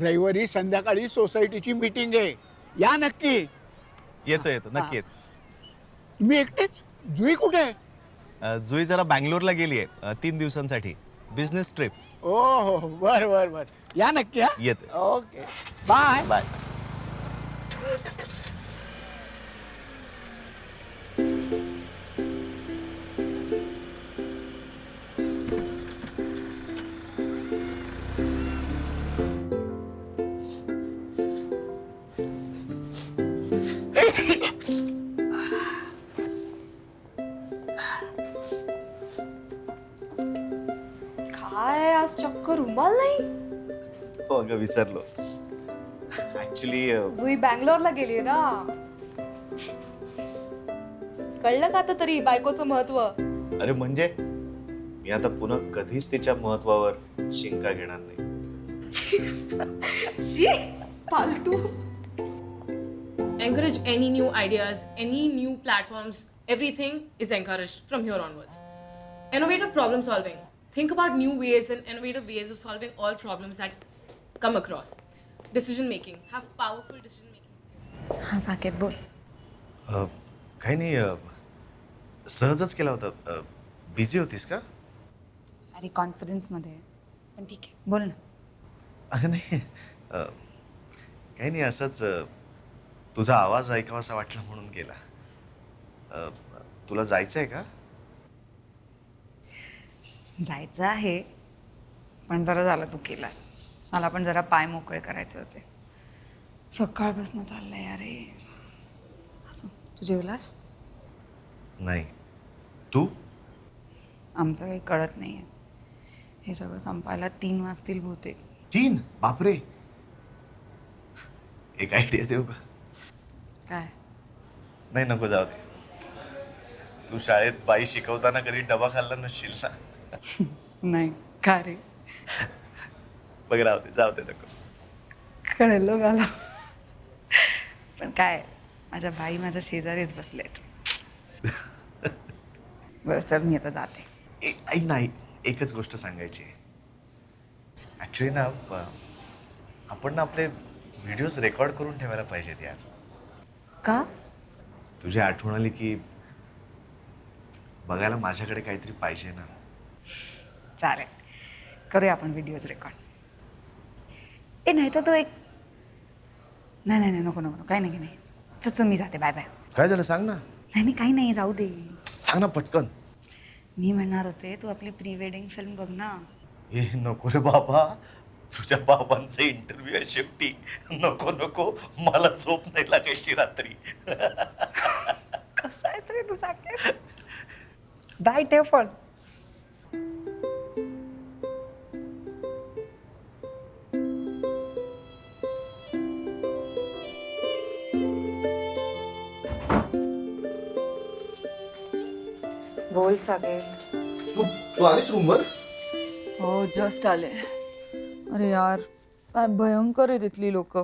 रविवारी संध्याकाळी सोसायटीची मीटिंग आहे, या नक्की. येतो नक्की येतो. तुम्ही एकटेच? जुई कुठे आहे? जुई जरा बँगलोरला गेली आहे 3 दिवसांसाठी बिझनेस ट्रिप. ओ हो, बर बर बर, या नक्की. हा, येते. Okay, bye bye. काय आज चक्क रुमाल नाही? हो अगं विसरलो. ऍक्च्युली जुई बँगलोरला गेली ना. कळलं का आता तरी बायकोचं महत्व? अरे म्हणजे मी आता पुन्हा कधीच तिच्या महत्वावर शिंका घेणार नाही. शी फालतू. Encourage any new ideas, any new platforms, everything is encouraged from here onwards. Innovative problem solving. Think about new ways and innovative ways of solving all problems that come across. Decision making. Have powerful decision making skills. हा साकेत बोल. काही नाही सहजच केला होता. बिझी होतीस का? अरे कॉन्फिडन्स मध्ये आहे. पण ठीक आहे बोल ना. अगं नाही काही नाही असंच तुझा आवाज ऐकावासा वाटला म्हणून केला. तुला जायचं आहे का? जायचं आहे पण बरं झालं तू केलास. मला पण जरा पाय मोकळे करायचे होते. सकाळपासून चाललंय अरे. असो तू जेवलास? नाही. तू? आमचं काही कळत नाही आहे. हे सगळं संपायला 3 वाजतील बहुतेक. 3? बापरे. एक आयडिया देऊ का? काय? नाही नको जाऊ दे. तू शाळेत बाई शिकवताना कधी डबा खाल्ला नसशील ना? नाही का रे? बघ राहू दे जाऊ दे नको. कळलं मला. पण काय माझ्या बाई माझ्या शेजारीच बसलेत. बरं चल मी आता जाते. ऐक नाही एकच गोष्ट सांगायची. ॲक्च्युली ना आपण ना आपले व्हिडिओज रेकॉर्ड करून ठेवायला पाहिजेत यार. का? तुझी आठवण आली की बघायला माझ्याकडे काहीतरी पाहिजे ना. चालेल करूया आपण व्हिडिओज रेकॉर्ड. नाही तर तो एक नाही नको नको काही नाही. चल मी जाते. Bye bye. काय झालं सांग ना. नाही काही नाही जाऊ दे. सांग ना पटकन. मी म्हणणार होते तू आपली प्री वेडिंग फिल्म बघ ना. ए नको रे बाबा. तुझ्या बाबांचा इंटरव्ह्यू आहे शेवटी. नको मला झोप नाही लागायची रात्री. कसं आहेस रे तू साकेत. बाय ठेव फोन. बोल साकेत. तू आलीस रूमवर? हो जस्ट आले. अरे यार काय भयंकर आहे तिथली लोक.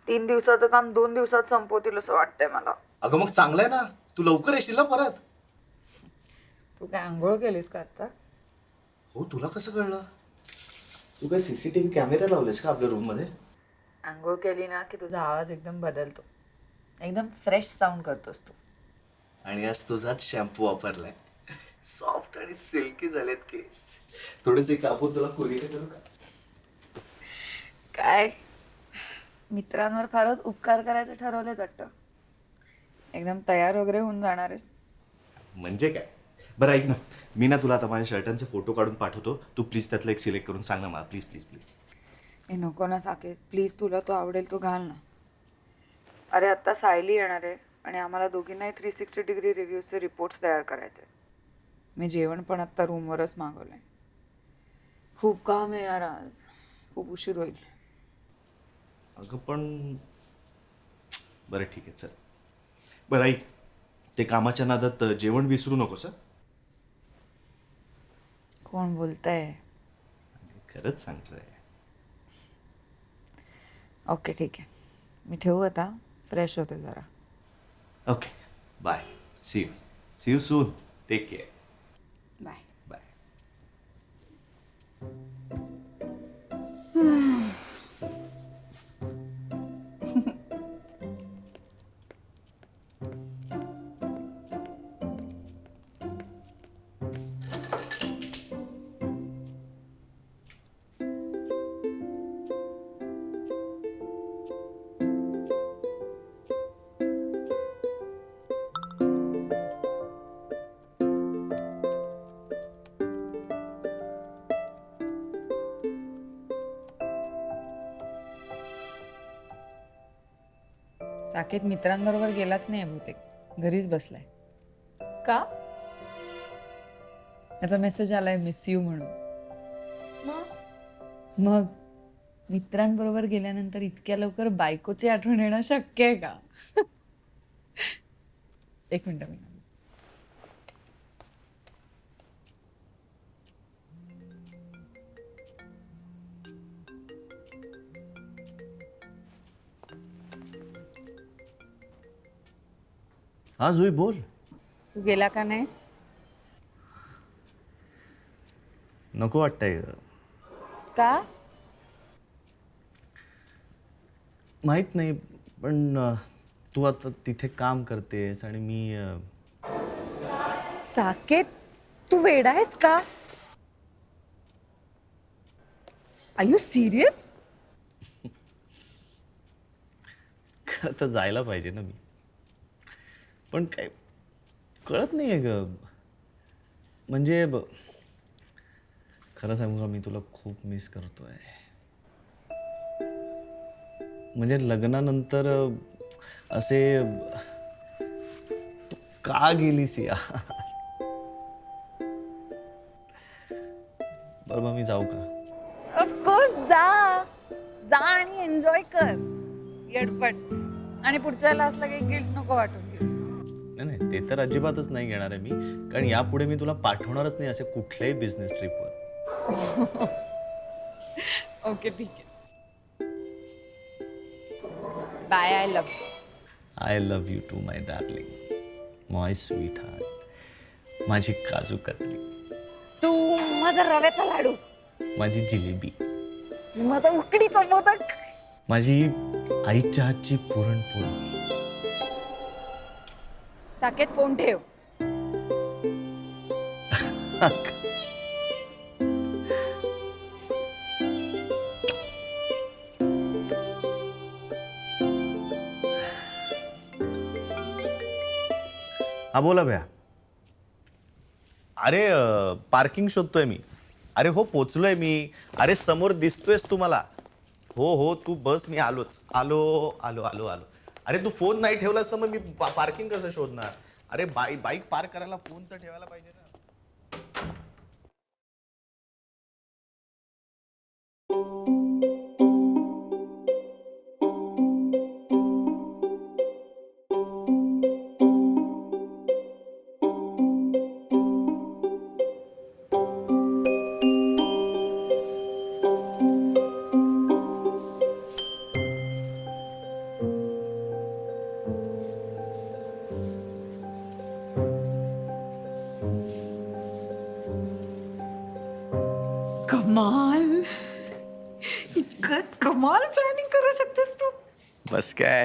3 दिवसाचं काम 2 दिवसात संपवतील असं वाटतंय मला. अगं मग चांगलं आहे ना. तू लवकर येशील ना परत. तू काय आंघोळ केलीस का आता? हो तुला कसं कळलं? तू काय सीसीटीव्ही कॅमेरा लावलेस का आपल्या रूम मध्ये? आंघोळ केली ना की तुझा आवाज एकदम बदलतो. एकदम फ्रेश साऊंड करतोस तू. आणि आज तुझाच शॅम्पू वापरलाय. सॉफ्ट आणि सिल्की झालेत केस. थोडेसे कापून तुला कोरिअर करू का? काय मित्रांवर फारच उपकार करायचं ठरवलंय वाटतं. एकदम तयार वगैरे होऊन जाणार आहेस? म्हणजे काय? बरं ऐक ना मी ना तुला आता माझ्या शर्टांचे फोटो काढून पाठवतो. तू प्लीज त्यातलं एक सिलेक्ट करून सांग ना मला. Please please please. हे नको ना साकेत प्लीज. तुला तो आवडेल तो घाल ना. अरे आत्ता सायली येणार आहे आणि आम्हाला दोघींनाही 360 डिग्री रिव्ह्यूजचे रिपोर्ट्स तयार करायचे. मी जेवण पण आत्ता रूमवरच मागवलंय. खूप काम आहे यार आज. खूप उशीर होईल. अगं पण बरं ठीक आहे, चल. बरं ऐक, ते कामाच्या नादात जेवण विसरू नकोस हं? कोण बोलतंय? खरंच सांगतोय. ओके ठीक आहे, मी ठेवू आता, फ्रेश होते जरा. Okay, bye. See you soon. Take care. Bye. Bye. Saket मित्रांबरोबर गेलाच नाही बहुतेक, घरीच बसलाय. का? त्याचा मेसेज आलाय मिस यू म्हणून. मग मित्रांबरोबर गेल्यानंतर इतक्या लवकर बायकोची आठवण येणं शक्य आहे का? एक मिनिट. हा जुई बोल. तू गेला का नाहीस? नको वाटतंय. का? माहित नाही, पण तू आता तिथे काम करतेस आणि मी साकेत, तू वेडा आहेस का? Are you serious? खरं तर जायला पाहिजे ना मी, पण काय कळत नाही आहे ग. म्हणजे खरं सांगू का, मी तुला खूप मिस करतोय. म्हणजे लग्नानंतर असे तू का गेलीस या. बरं मग मी जाऊ का? ऑफकोर्स जा जा आणि एन्जॉय कर येडपट. आणि पुढच्या वेळेला असला काही गिल्ट नको वाटून घेऊस. नाही नाही, ते तर अजिबातच नाही घेणार आहे मी, कारण यापुढे मी तुला पाठवणारच नाही असे कुठल्याही बिझनेस ट्रिपवर. ओके ठीक आहे. Bye. I love you. I love you too my darling, my sweetheart, माझी काजू कतली, तू माझा रव्याचा लाडू, माझी जिलेबी, माझा उकडीचा मोदक, माझी आईच्या हातची पुरणपोळी. साकेत फोन ठेव. हा बोला भैया. अरे पार्किंग शोधतोय मी. अरे हो पोचलोय मी. अरे समोर दिसतोयस तू मला. हो तू बस, मी आलोच. आलो. अरे तू फोन नाही ठेवलास तर मग मी पार्किंग कसं शोधणार. अरे बाईक पार्क करायला फोन तर ठेवायला पाहिजे ना. कमाल, इतकं कमाल प्लॅनिंग करू शकतेस तू. बस काय,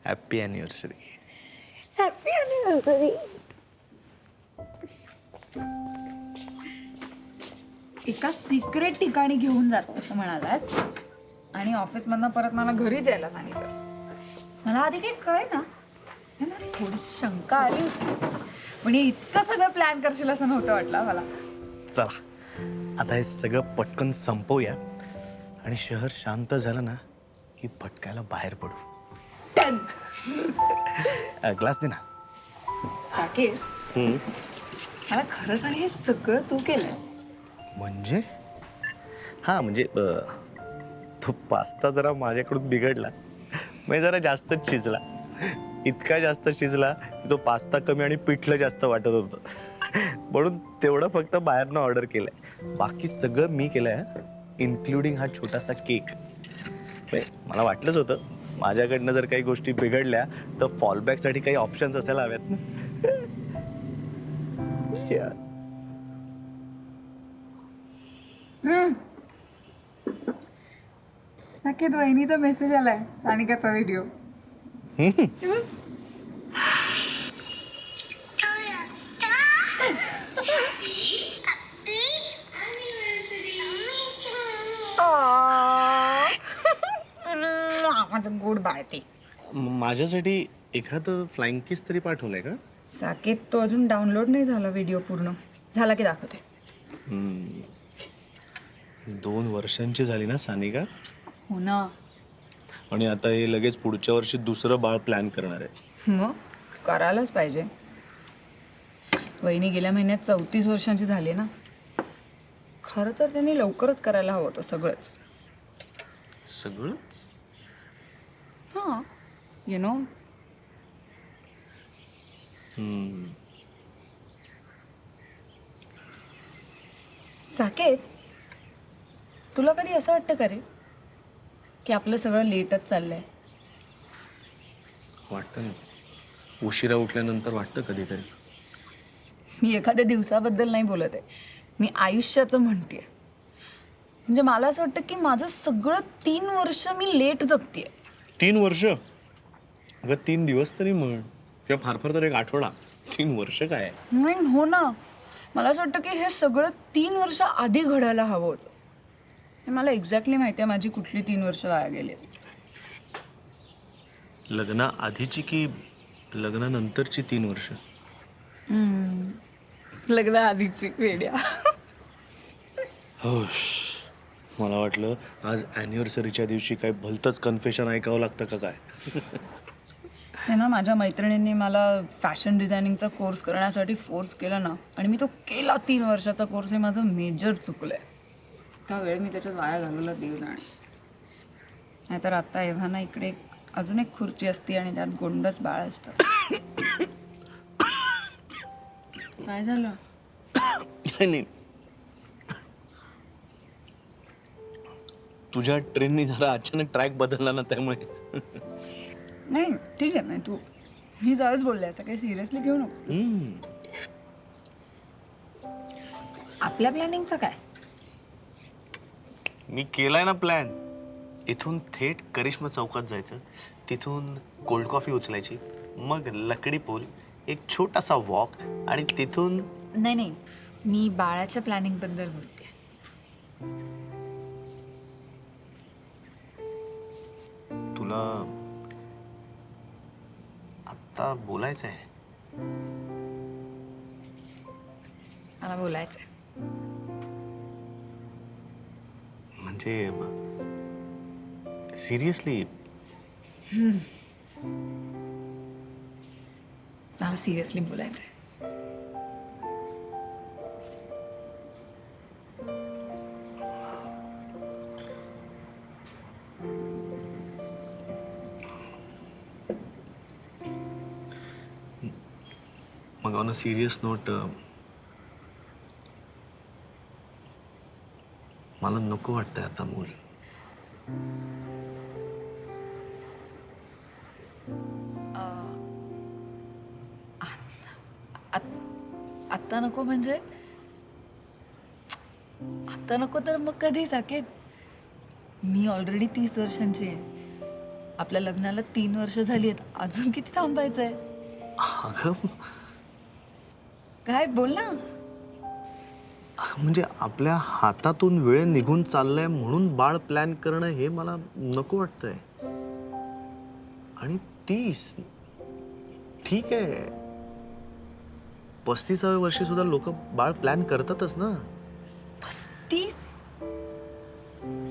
हॅपी अॅनिव्हर्सरी. Happy anniversary. एका सिक्रेट ठिकाणी घेऊन जात असं म्हणालास आणि ऑफिसमधनं परत मला घरीच यायला सांगितलंस. मला आधी काही कळे ना, मला थोडीशी शंका आली होती, पण हे इतकं सगळं प्लॅन करशील असं नव्हतं वाटलं मला. चला आता हे सगळं पटकन संपवूया आणि शहर शांत झालं ना की भटकायला बाहेर पडू. डन. ग्लास दे ना. साकेत, मला खरं सांग, हे सगळं तू केलंस म्हणजे? हा म्हणजे तो पास्ता जरा माझ्याकडून बिघडला, म्हणजे जरा जास्तच शिजला. इतका जास्त शिजला की तो पास्ता कमी आणि पिठलं जास्त वाटत होतं. म्हणून तेवढं फक्त बाहेरनं ऑर्डर केलंय. बाकी सगळं मी केलंय, इन्क्लुडिंग हा छोटासा केक. मला वाटलंच होतं माझ्याकडनं जर काही गोष्टी बिघडल्या तर फॉलबॅकसाठी काही ऑप्शन्स असायला हव्यात ना. Cheers. साकेत वहिनीचा मेसेज आलाय, सानिकाचा व्हिडिओ. गुड बाळती. माझ्यासाठी एखादं फ्लाइंग किस तरी पाठवलंय का? साकेत तो अजून डाउनलोड नाही झाला व्हिडिओ पूर्ण. झाला की दाखवते. 2 वर्षांची झाली ना सानिका? हो ना. आणि आता हे लगेच पुढच्या वर्षी दुसरं बाळ प्लॅन करणार आहे. मग करायलाच पाहिजे. वहिनी गेल्या महिन्यात 34 वर्षांची झाली ना. खरं तर त्यांनी लवकरच करायला हवं होतं सगळंच. सगळंच? हां, यु नो. साकेत, तुला कधी असं वाटतं का रे की आपलं सगळं लेटच चाललंय? वाटतं ना. उशिरा उठल्यानंतर वाटतं कधीतरी. मी एखाद्या दिवसाबद्दल नाही बोलत आहे, मी आयुष्याचं म्हणते. म्हणजे मला असं वाटतं की माझं सगळं 3 वर्ष मी लेट जगतेय. 3 वर्ष? अगं 3 दिवस तरी म्हण, किंवा फार फार तर 1 आठवडा. 3 वर्ष काय? नाही, हो ना. मला असं वाटतं की हे सगळं 3 वर्ष आधी घडायला हवं होतं. हे मला एक्झॅक्टली माहिती आहे माझी कुठली 3 वर्ष वाया गेली. लग्ना आधीची की लग्नानंतरची 3 वर्ष? लग्न आधीची वेड्या. हो, मला वाटलं आज ॲनिव्हर्सरीच्या दिवशी काय भलतंच कन्फेशन ऐकावं लागतं का काय. हे ना, माझ्या मैत्रिणींनी मला फॅशन डिझायनिंगचा कोर्स करण्यासाठी फोर्स केला ना, आणि मी तो केला 3 वर्षाचा कोर्स. हे माझं मेजर चुकलं आहे. त्या वेळ मी त्याच्यात वाया घालवला देव जाणे. नाहीतर आता एव्हाना इकडे अजून एक खुर्ची असती आणि त्यात गोंडच बाळ असतं. काय झालं? नाही, तुझ्या ट्रेननी जरा अचानक ट्रॅक बदलला ना, त्यामुळे. नाही, ठीक आहे. नाही, तू मी जवळच बोलले, असं काही सिरियसली घेऊ नको. आपल्या प्लॅनिंगचं काय? मी केलाय ना प्लॅन. इथून थेट करिश्मा चौकात जायचं, तिथून कोल्ड कॉफी उचलायची, मग लकडी पूल, एक छोटासा वॉक, आणि तिथून. नाही नाही, मी बाळाच्या प्लॅनिंगबद्दल बोलते. तुला आत्ता बोलायचं आहे? मला बोलायचं आहे. म्हणजे सिरियसली? मला सिरियसली बोलायचं आहे. मग ऑन अ सिरियस नोट, मला नको वाटतंय आता मूल. आत्ता नको म्हणजे? आत्ता नको तर मग कधी साकेत? मी ऑलरेडी 30 वर्षांची आहे. आपल्या लग्नाला 3 वर्ष झाली आहेत. अजून किती थांबायचं आहे? अगं, काय बोल ना. म्हणजे आपल्या हातातून वेळ निघून चाललाय म्हणून बाळ प्लॅन करणं हे मला नको वाटतंय. आणि 30 ठीक आहे, 35व्या वर्षी सुद्धा लोक बाळ प्लॅन करतातच ना. 35?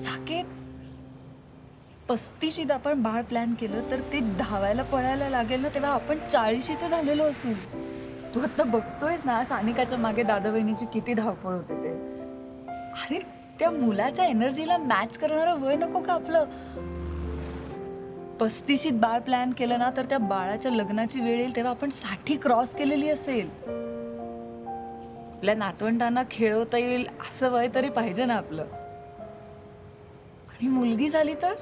साकेत, 35शीत आपण बाळ प्लॅन केलं तर ते धावायला पळायला लागेल ना, तेव्हा आपण 40शीचं झालेलो असू. तू आता बघतोयस ना सानिकाच्या मागे दादा बहिणीची किती धावपळ होते ते. अरे त्या मुलाच्या एनर्जीला मॅच करणारं वय नको का आपलं? 35शीत बाळ प्लॅन केलं ना तर त्या बाळाच्या लग्नाची वेळ येईल तेव्हा आपण 60 क्रॉस केलेली असेल. आपल्या नातवंडांना खेळवता येईल असं वय तरी पाहिजे ना आपलं. आणि मुलगी झाली तर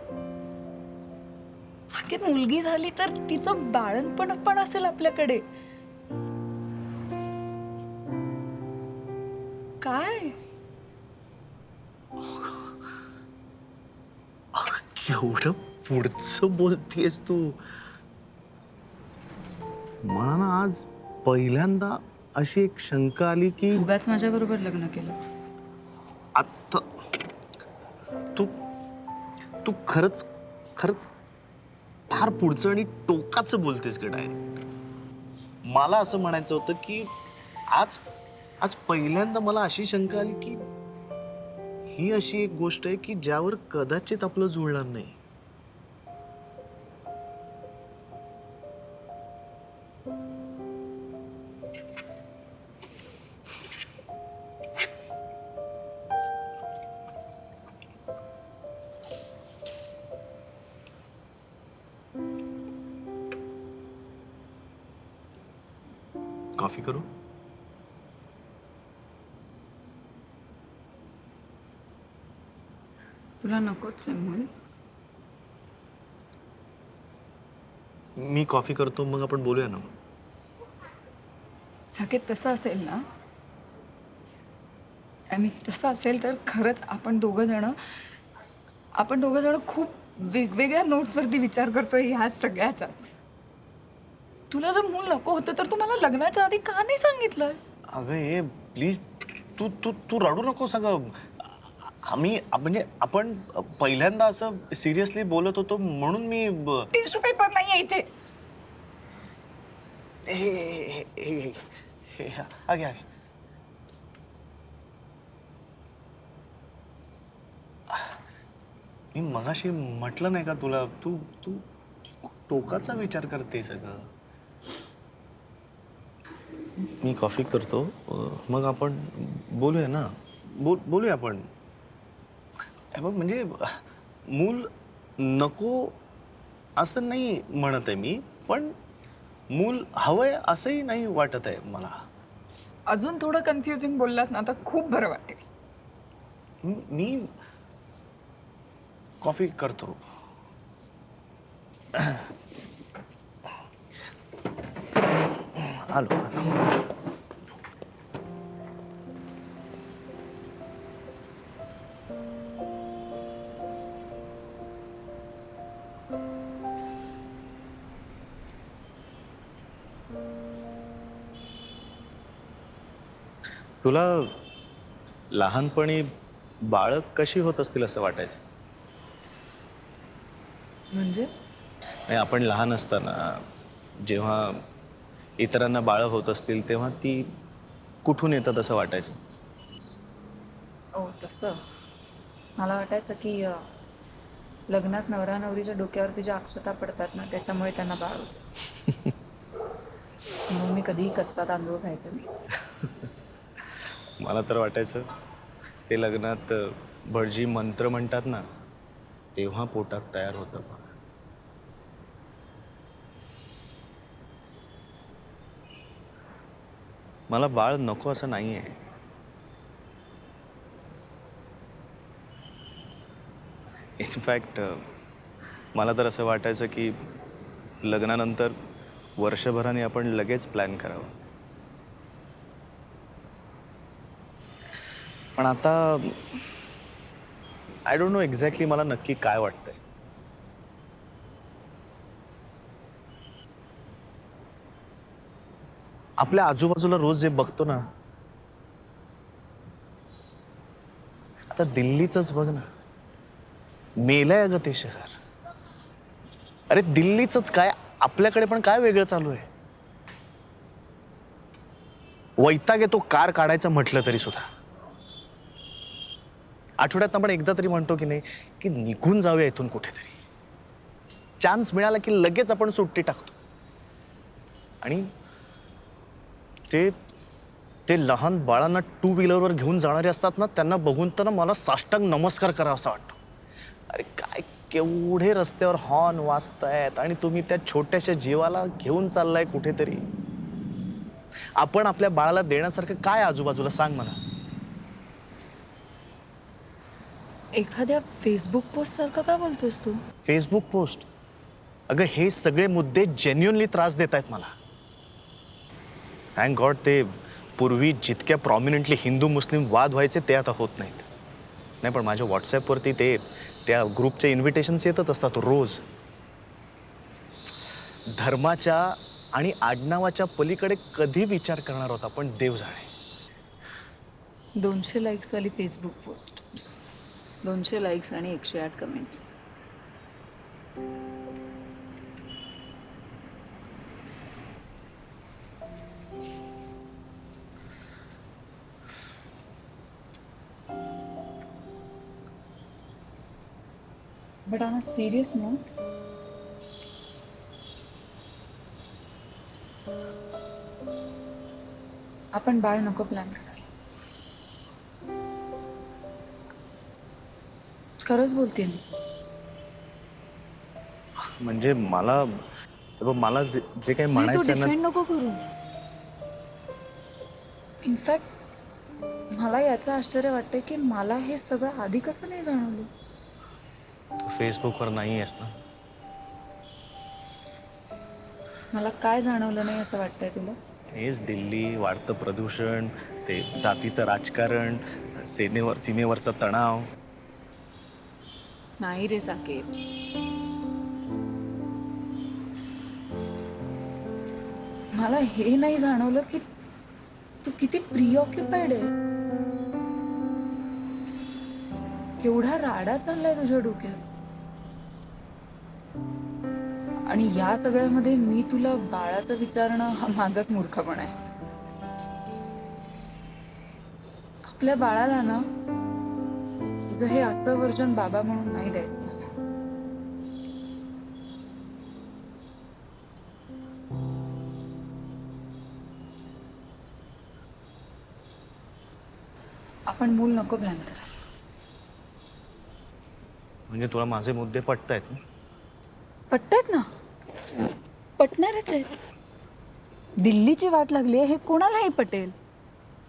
साकेत, मुलगी झाली तर तिचं बाळणपण पण असेल आपल्याकडे. काय केवढं पुढचं बोलतेस तू. मला ना आज पहिल्यांदा अशी एक शंका आली की उगाच माझ्या बरोबर लग्न केलं. आत्ता तू तू खरंच खरंच फार पुढचं आणि टोकाचं बोलतेस का डायरेक्ट. मला असं म्हणायचं होतं की आज आज पहिल्यांदा मला अशी शंका आली की ही अशी एक गोष्ट आहे की ज्यावर कदाचित आपलं जुळणार नाही. कॉफी करू? तुला नकोच आहे म्हणून. मी कॉफी करतो मग आपण बोलूया ना. साकेत तसं असेल ना, तसं असेल तर खरंच आपण दोघं जण खूप वेगवेगळ्या नोट्सवरती विचार करतोय ह्या सगळ्याचाच. तुला जर मूल नको होतं तर तू मला लग्नाच्या आधी का नाही सांगितलंस? अगं हे प्लीज तू तू तू रडू नको. सगळं आम्ही म्हणजे आपण पहिल्यांदा असं सिरियसली बोलत होतो म्हणून मी टिश्यू पेपर नाहीये इथे. आगे आगे. मी मगाशी म्हटलं नाही का तुला, तू तू टोकाचा विचार करते सगळं. मी कॉफी करतो मग आपण बोलूया ना. बोलूया आपण. बघ म्हणजे मूल नको असं नाही म्हणत आहे मी, पण मूल हवंय असंही नाही वाटत आहे मला. अजून थोडं कन्फ्युजिंग बोललास ना तर खूप बरं वाटेल. मी कॉफी करतो. आलो आलो. तुला लहानपणी बाळं कशी होत असतील असं वाटायचं? म्हणजे नाही, आपण लहान असताना जेव्हा इतरांना बाळं होत असतील तेव्हा ती कुठून येतात असं वाटायचं? ओ तसं मला वाटायचं की लग्नात नवरा नवरीच्या डोक्यावरती ज्या अक्षता पडतात ना त्याच्यामुळे त्यांना बाळ होतं. म्हणून मी कधीही कच्चा तांदूळ खायचे नाही. मला तर वाटायचं ते लग्नात भटजी मंत्र म्हणतात ना तेव्हा पोटात तयार होतं. मला बाळ नको असं नाही आहे. इनफॅक्ट मला तर असं वाटायचं की लग्नानंतर वर्षभराने आपण लगेच प्लॅन करावं. पण आता आय डोंट नो एक्झॅक्टली मला नक्की काय वाटतंय. आपल्या आजूबाजूला रोज जे बघतो ना, आता दिल्लीचंच बघ ना, मेलंय अगं ते शहर. अरे दिल्लीचंच काय, आपल्याकडे पण काय वेगळं चालू आहे. वैताग येतो कार काढायचं म्हटलं तरी सुद्धा. आठवड्यात आपण एकदा तरी म्हणतो की नाही की निघून जाऊया इथून कुठेतरी. चान्स मिळाला की लगेच आपण सुट्टी टाकतो. आणि ते लहान बाळांना 2 व्हीलरवर घेऊन जाणारे असतात ना, त्यांना बघून तर ना मला साष्टांग नमस्कार करावासा वाटतो. अरे काय केवढे रस्त्यावर हॉर्न वाजतायत आणि तुम्ही त्या छोट्याशा जीवाला घेऊन चाललाय कुठेतरी. आपण आपल्या बाळाला देण्यासारखं काय आजूबाजूला सांग मला. एखाद्या फेसबुक पोस्ट सारखं का बोलतोस तू? Facebook post? अगं हे सगळे मुद्दे जेन्युअनली त्रास देत आहेत मला. थँक गॉड ते पूर्वी जितक्या प्रॉमिनंटली हिंदू मुस्लिम वाद व्हायचे ते आता होत नाहीत. नाही पण माझ्या व्हॉट्सॲपवरती त्या ग्रुपचे इन्व्हिटेशन्स येतच असतात रोज. धर्माच्या आणि आडनावाच्या पलीकडे कधी विचार करणार होता पण देव जाणे. 200 लाईक्सवाली फेसबुक पोस्ट, 200 लाईक्स आणि 108 comments. But on a serious note, आपण बाळ नको प्लॅन करायला. खरंच बोलते मी. म्हणजे मला जे काही तू म्हणायचं ना. डिफेंड नको करू. इनफॅक्ट मला याचं आश्चर्य वाटतंय की मला हे सगळं आधी कसं नाही जाणवलं. तू फेसबुकवर नाही आहेस ना. मला काय जाणवलं नाही असं वाटतंय तुला? हेच दिल्ली, वाढतं प्रदूषण, ते जातीचं राजकारण, सीमेवरचा तणाव. नाही रे साकेत. मला हे नाही जाणवलं की तू किती प्रिऑक्युपाइड आहेस. केवढा राडा चाललाय तुझ्या डोक्यात. आणि या सगळ्यामध्ये मी तुला बाळाचं विचारणं हा माझाच मूर्खपणा आहे. आपल्या बाळाला ना तुझं हे असं वर्जन बाबा म्हणून नाही द्यायचं मला. आपण मूल नको प्लॅन करा. म्हणजे तुला माझे मुद्दे पटतायत ना? पटतायत ना. पटणारच आहेत. दिल्लीची वाट लागली हे कोणालाही पटेल.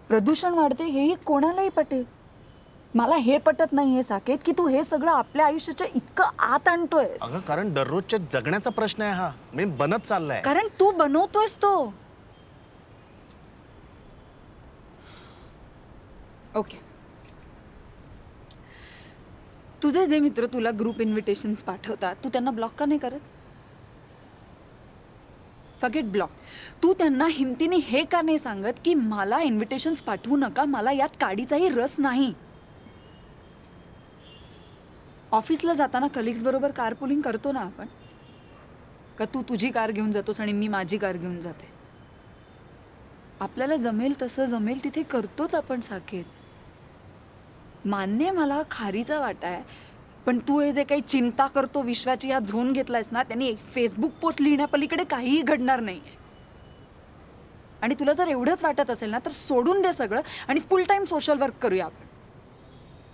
प्रदूषण वाढते हेही कोणालाही पटेल. मला हे पटत नाहीये साकेत की तू हे सगळं आपल्या आयुष्याच्या इतकं आत आणतोय. अगं कारण दररोजच्या जगण्याचा प्रश्न आहे हा. म्हणजे बनत चाललाय. कारण तू बनवतोयस तो. ओके. तुझे जे मित्र तुला ग्रुप इन्व्हिटेशन्स पाठवतात तू त्यांना ब्लॉक का नाही करत? Forget block. तू त्यांना हिमतीने हे का नाही सांगत की मला इन्व्हिटेशन्स पाठवू नका, मला यात काडीचाही रस नाही. ऑफिसला जाताना कलिग्स बरोबर कारपुलिंग करतो ना आपण. का तू तुझी कार घेऊन जातोस आणि मी माझी कार घेऊन जाते. आपल्याला जमेल तसं जमेल तिथे करतोच आपण साकेत. मान्य मला खारीचा वाटा आहे पण तू हे जे काही चिंता करतो विश्वाची या झोन घेतलायस ना त्यांनी एक फेसबुक पोस्ट लिहिण्यापलीकडे काहीही घडणार नाही. आणि तुला जर एवढंच वाटत असेल ना तर सोडून दे सगळं आणि फुल टाइम सोशल वर्क करूया आपण.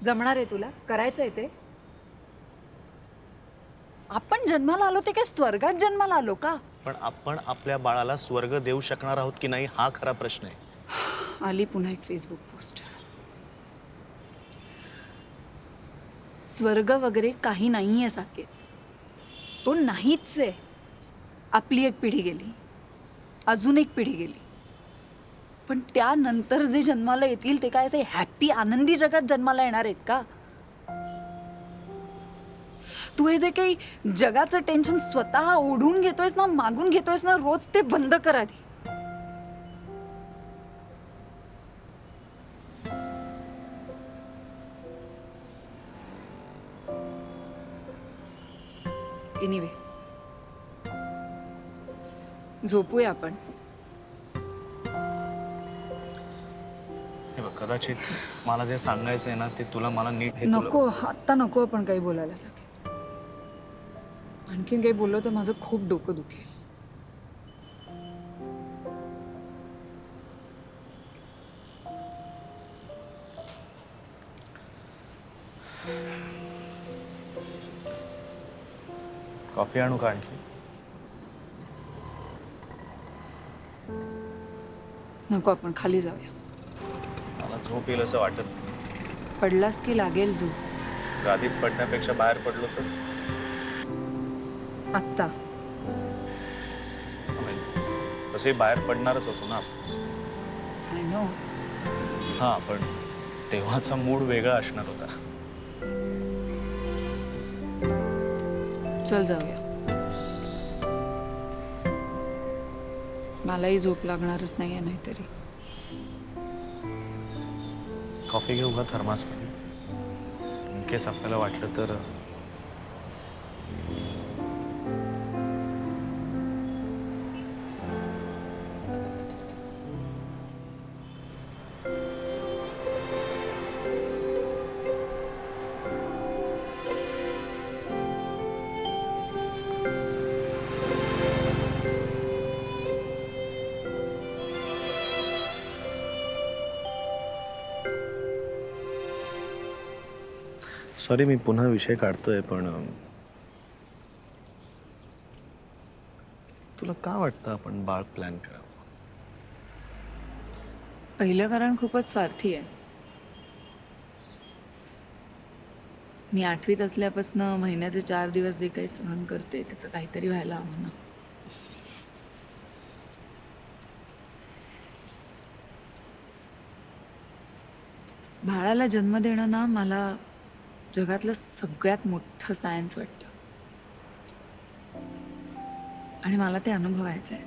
जमणार आहे तुला? करायचं आहे ते? आपण जन्माला आलो ते काय स्वर्गात जन्माला आलो का? पण आपण आपल्या बाळाला स्वर्ग देऊ शकणार आहोत की नाही हा खरा प्रश्न आहे. आली पुन्हा एक फेसबुक पोस्ट. स्वर्ग वगैरे काही नाहीये साकेत. तो नाहीच आहे. आपली एक पिढी गेली, अजून एक पिढी गेली, पण त्यानंतर जे जन्माला येतील ते काय असे हॅपी आनंदी जगात जन्माला येणार आहेत का? तू हे जे काही जगाचं टेन्शन स्वतः ओढून घेतोयस ना, मागून घेतोयस ना रोज, ते बंद कर आधी. एनिवे झोपूया आपण. हे बघ कदाचित मला जे सांगायचं आहे ना ते तुला मला नीट हे नको. आत्ता नको आपण काही बोलायला साकेत. आणखीन काही बोललो तर माझं खूप डोकं दुखेल. कॉफी आणू का आणखी? नको, आपण खाली जाऊया. मला झोप येईल असं वाटत नाही. पडलास की लागेल झोप. गादीत पडण्यापेक्षा बाहेर पडलो तर आत्ता तसे बाहेर पडणारच होतो ना आपण. I know. हां, पण तेव्हाचा मूड वेगळा असणार होता. चल जाऊया. मलाही झोप लागणारच नाहीये नाहीतरी. कॉफी घेऊ का थर्मासमध्ये? इन केस आपल्याला वाटलं तर. सॉरी, मी पुन्हा विषय काढतोय, पण तुला का वाटतं आपण बाळ प्लॅन करावं? पहिलं कारण खूपच स्वार्थी आहे. मी 8वीत असल्यापासून महिन्याचे 4 दिवस जे काही सहन करते त्याचं काहीतरी व्हायला हवं ना. बाळाला जन्म देणं ना मला जगातलं सगळ्यात मोठं सायन्स वाटतं आणि मला ते अनुभवायचं आहे.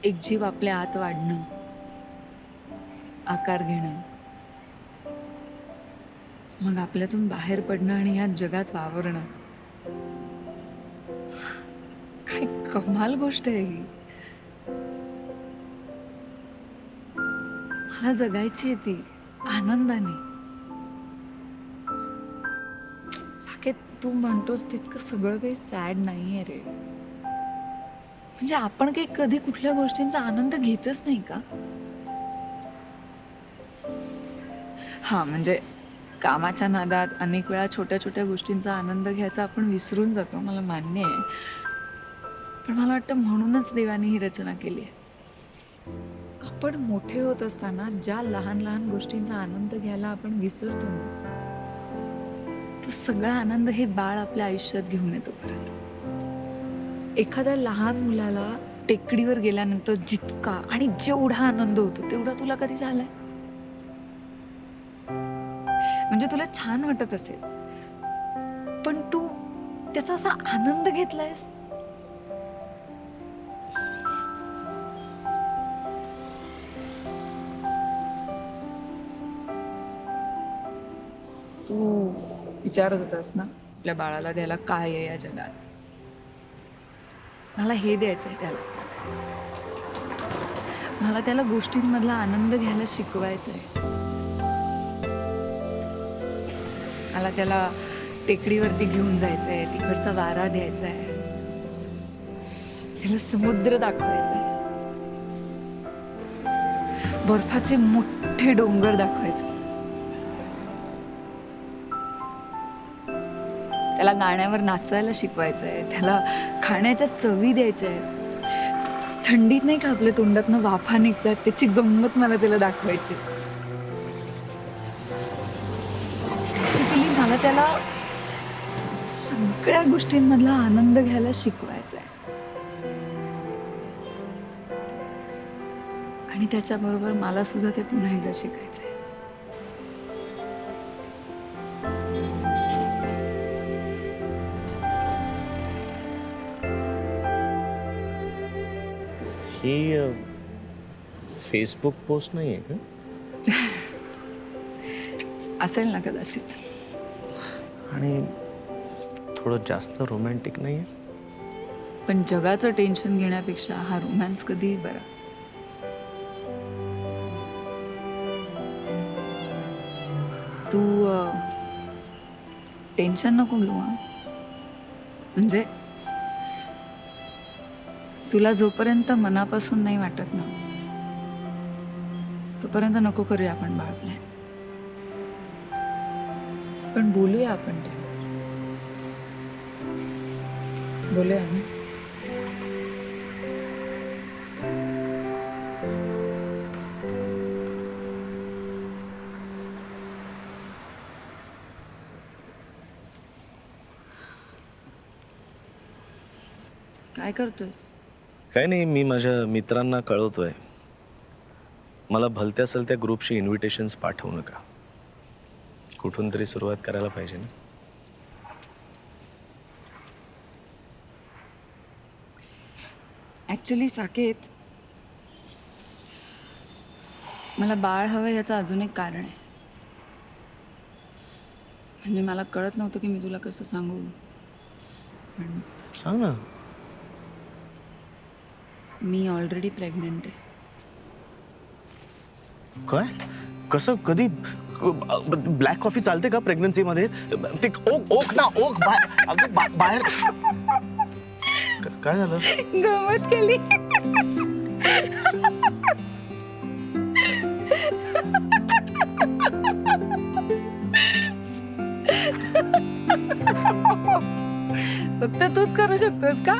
एक जीव आपल्या आत वाढणं, आकार घेणं, मग आपल्यातून बाहेर पडणं आणि ह्या जगात वावरणं, काय कमाल गोष्ट आहे ही. मला जगायची आहे ती आनंदाने. साकेत, तू म्हणतोस तितकं सगळं काही सॅड नाहीये रे. म्हणजे आपण काही कधी कुठल्या गोष्टींचा आनंद घेतच नाही का? हा, म्हणजे कामाच्या नादात अनेक वेळा छोट्या छोट्या गोष्टींचा आनंद घ्यायचा आपण विसरून जातो, मला मान्य आहे. पण मला वाटतं म्हणूनच देवाने ही रचना केली आहे. आपण मोठे होत असताना ज्या लहान लहान गोष्टींचा आनंद घ्यायला आपण विसरतो ना, तो सगळा आनंद हे बाळ आपल्या आयुष्यात घेऊन येतो परत. एखाद्या लहान मुलाला टेकडीवर गेल्यानंतर जितका आणि जेवढा आनंद होतो तेवढा तुला कधी झालाय? म्हणजे तुला छान वाटत असेल, पण तू त्याचा असा आनंद घेतलायस? तू विचारत होतास ना आपल्या बाळाला द्यायला काय आहे या जगात. मला हे द्यायचं आहे त्याला. मला त्याला गोष्टींमधला आनंद घ्यायला शिकवायचं आहे. मला त्याला टेकडीवरती घेऊन जायचं आहे, तिकडचा वारा द्यायचा आहे, त्याला समुद्र दाखवायचा आहे, बर्फाचे मोठे डोंगर दाखवायचे, त्याला गाण्यावर नाचायला शिकवायचं आहे, त्याला खाण्याच्या चवी द्यायच्या आहेत. थंडीत नाही का आपल्या तोंडातनं वाफा निघतात, त्याची गंमत मला त्याला दाखवायची. बेसिकली मला त्याला सगळ्या गोष्टींमधला आनंद घ्यायला शिकवायचा आहे. आणि त्याच्याबरोबर मला सुद्धा ते पुन्हा एकदा शिकायचं आहे. ही फेसबुक पोस्ट नाही आहे का? असेल ना कदाचित. आणि थोडं जास्त रोमॅन्टिक नाही आहे? पण जगाचं टेन्शन घेण्यापेक्षा हा रोमॅन्स कधीही बरा. तू टेन्शन नको घेऊ. म्हणजे तुला जोपर्यंत मनापासून नाही वाटत ना तोपर्यंत नको करूया आपण बाळ प्लॅन, पण बोलूया आपण ते, बोलूया ना. काय करतोयस? काही नाही, मी माझ्या मित्रांना कळवतोय मला भलत्या सलत्या ग्रुपशी इन्व्हिटेशन्स पाठवू नका. कुठून तरी सुरुवात करायला पाहिजे ना. ॲक्च्युली साकेत, मला बाळ हवं याचं अजून एक कारण आहे. म्हणजे मला कळत नव्हतं की मी तुला कसं सांगू, पण सांग ना. मी ऑलरेडी प्रेग्नंट आहे. काय? कसं? कधी? ब्लॅक कॉफी चालते का प्रेग्नन्सीमध्ये? ते ओक ना, ओक बाहेर. काय झालं? गमत केली. फक्त तूच करू शकतोस का?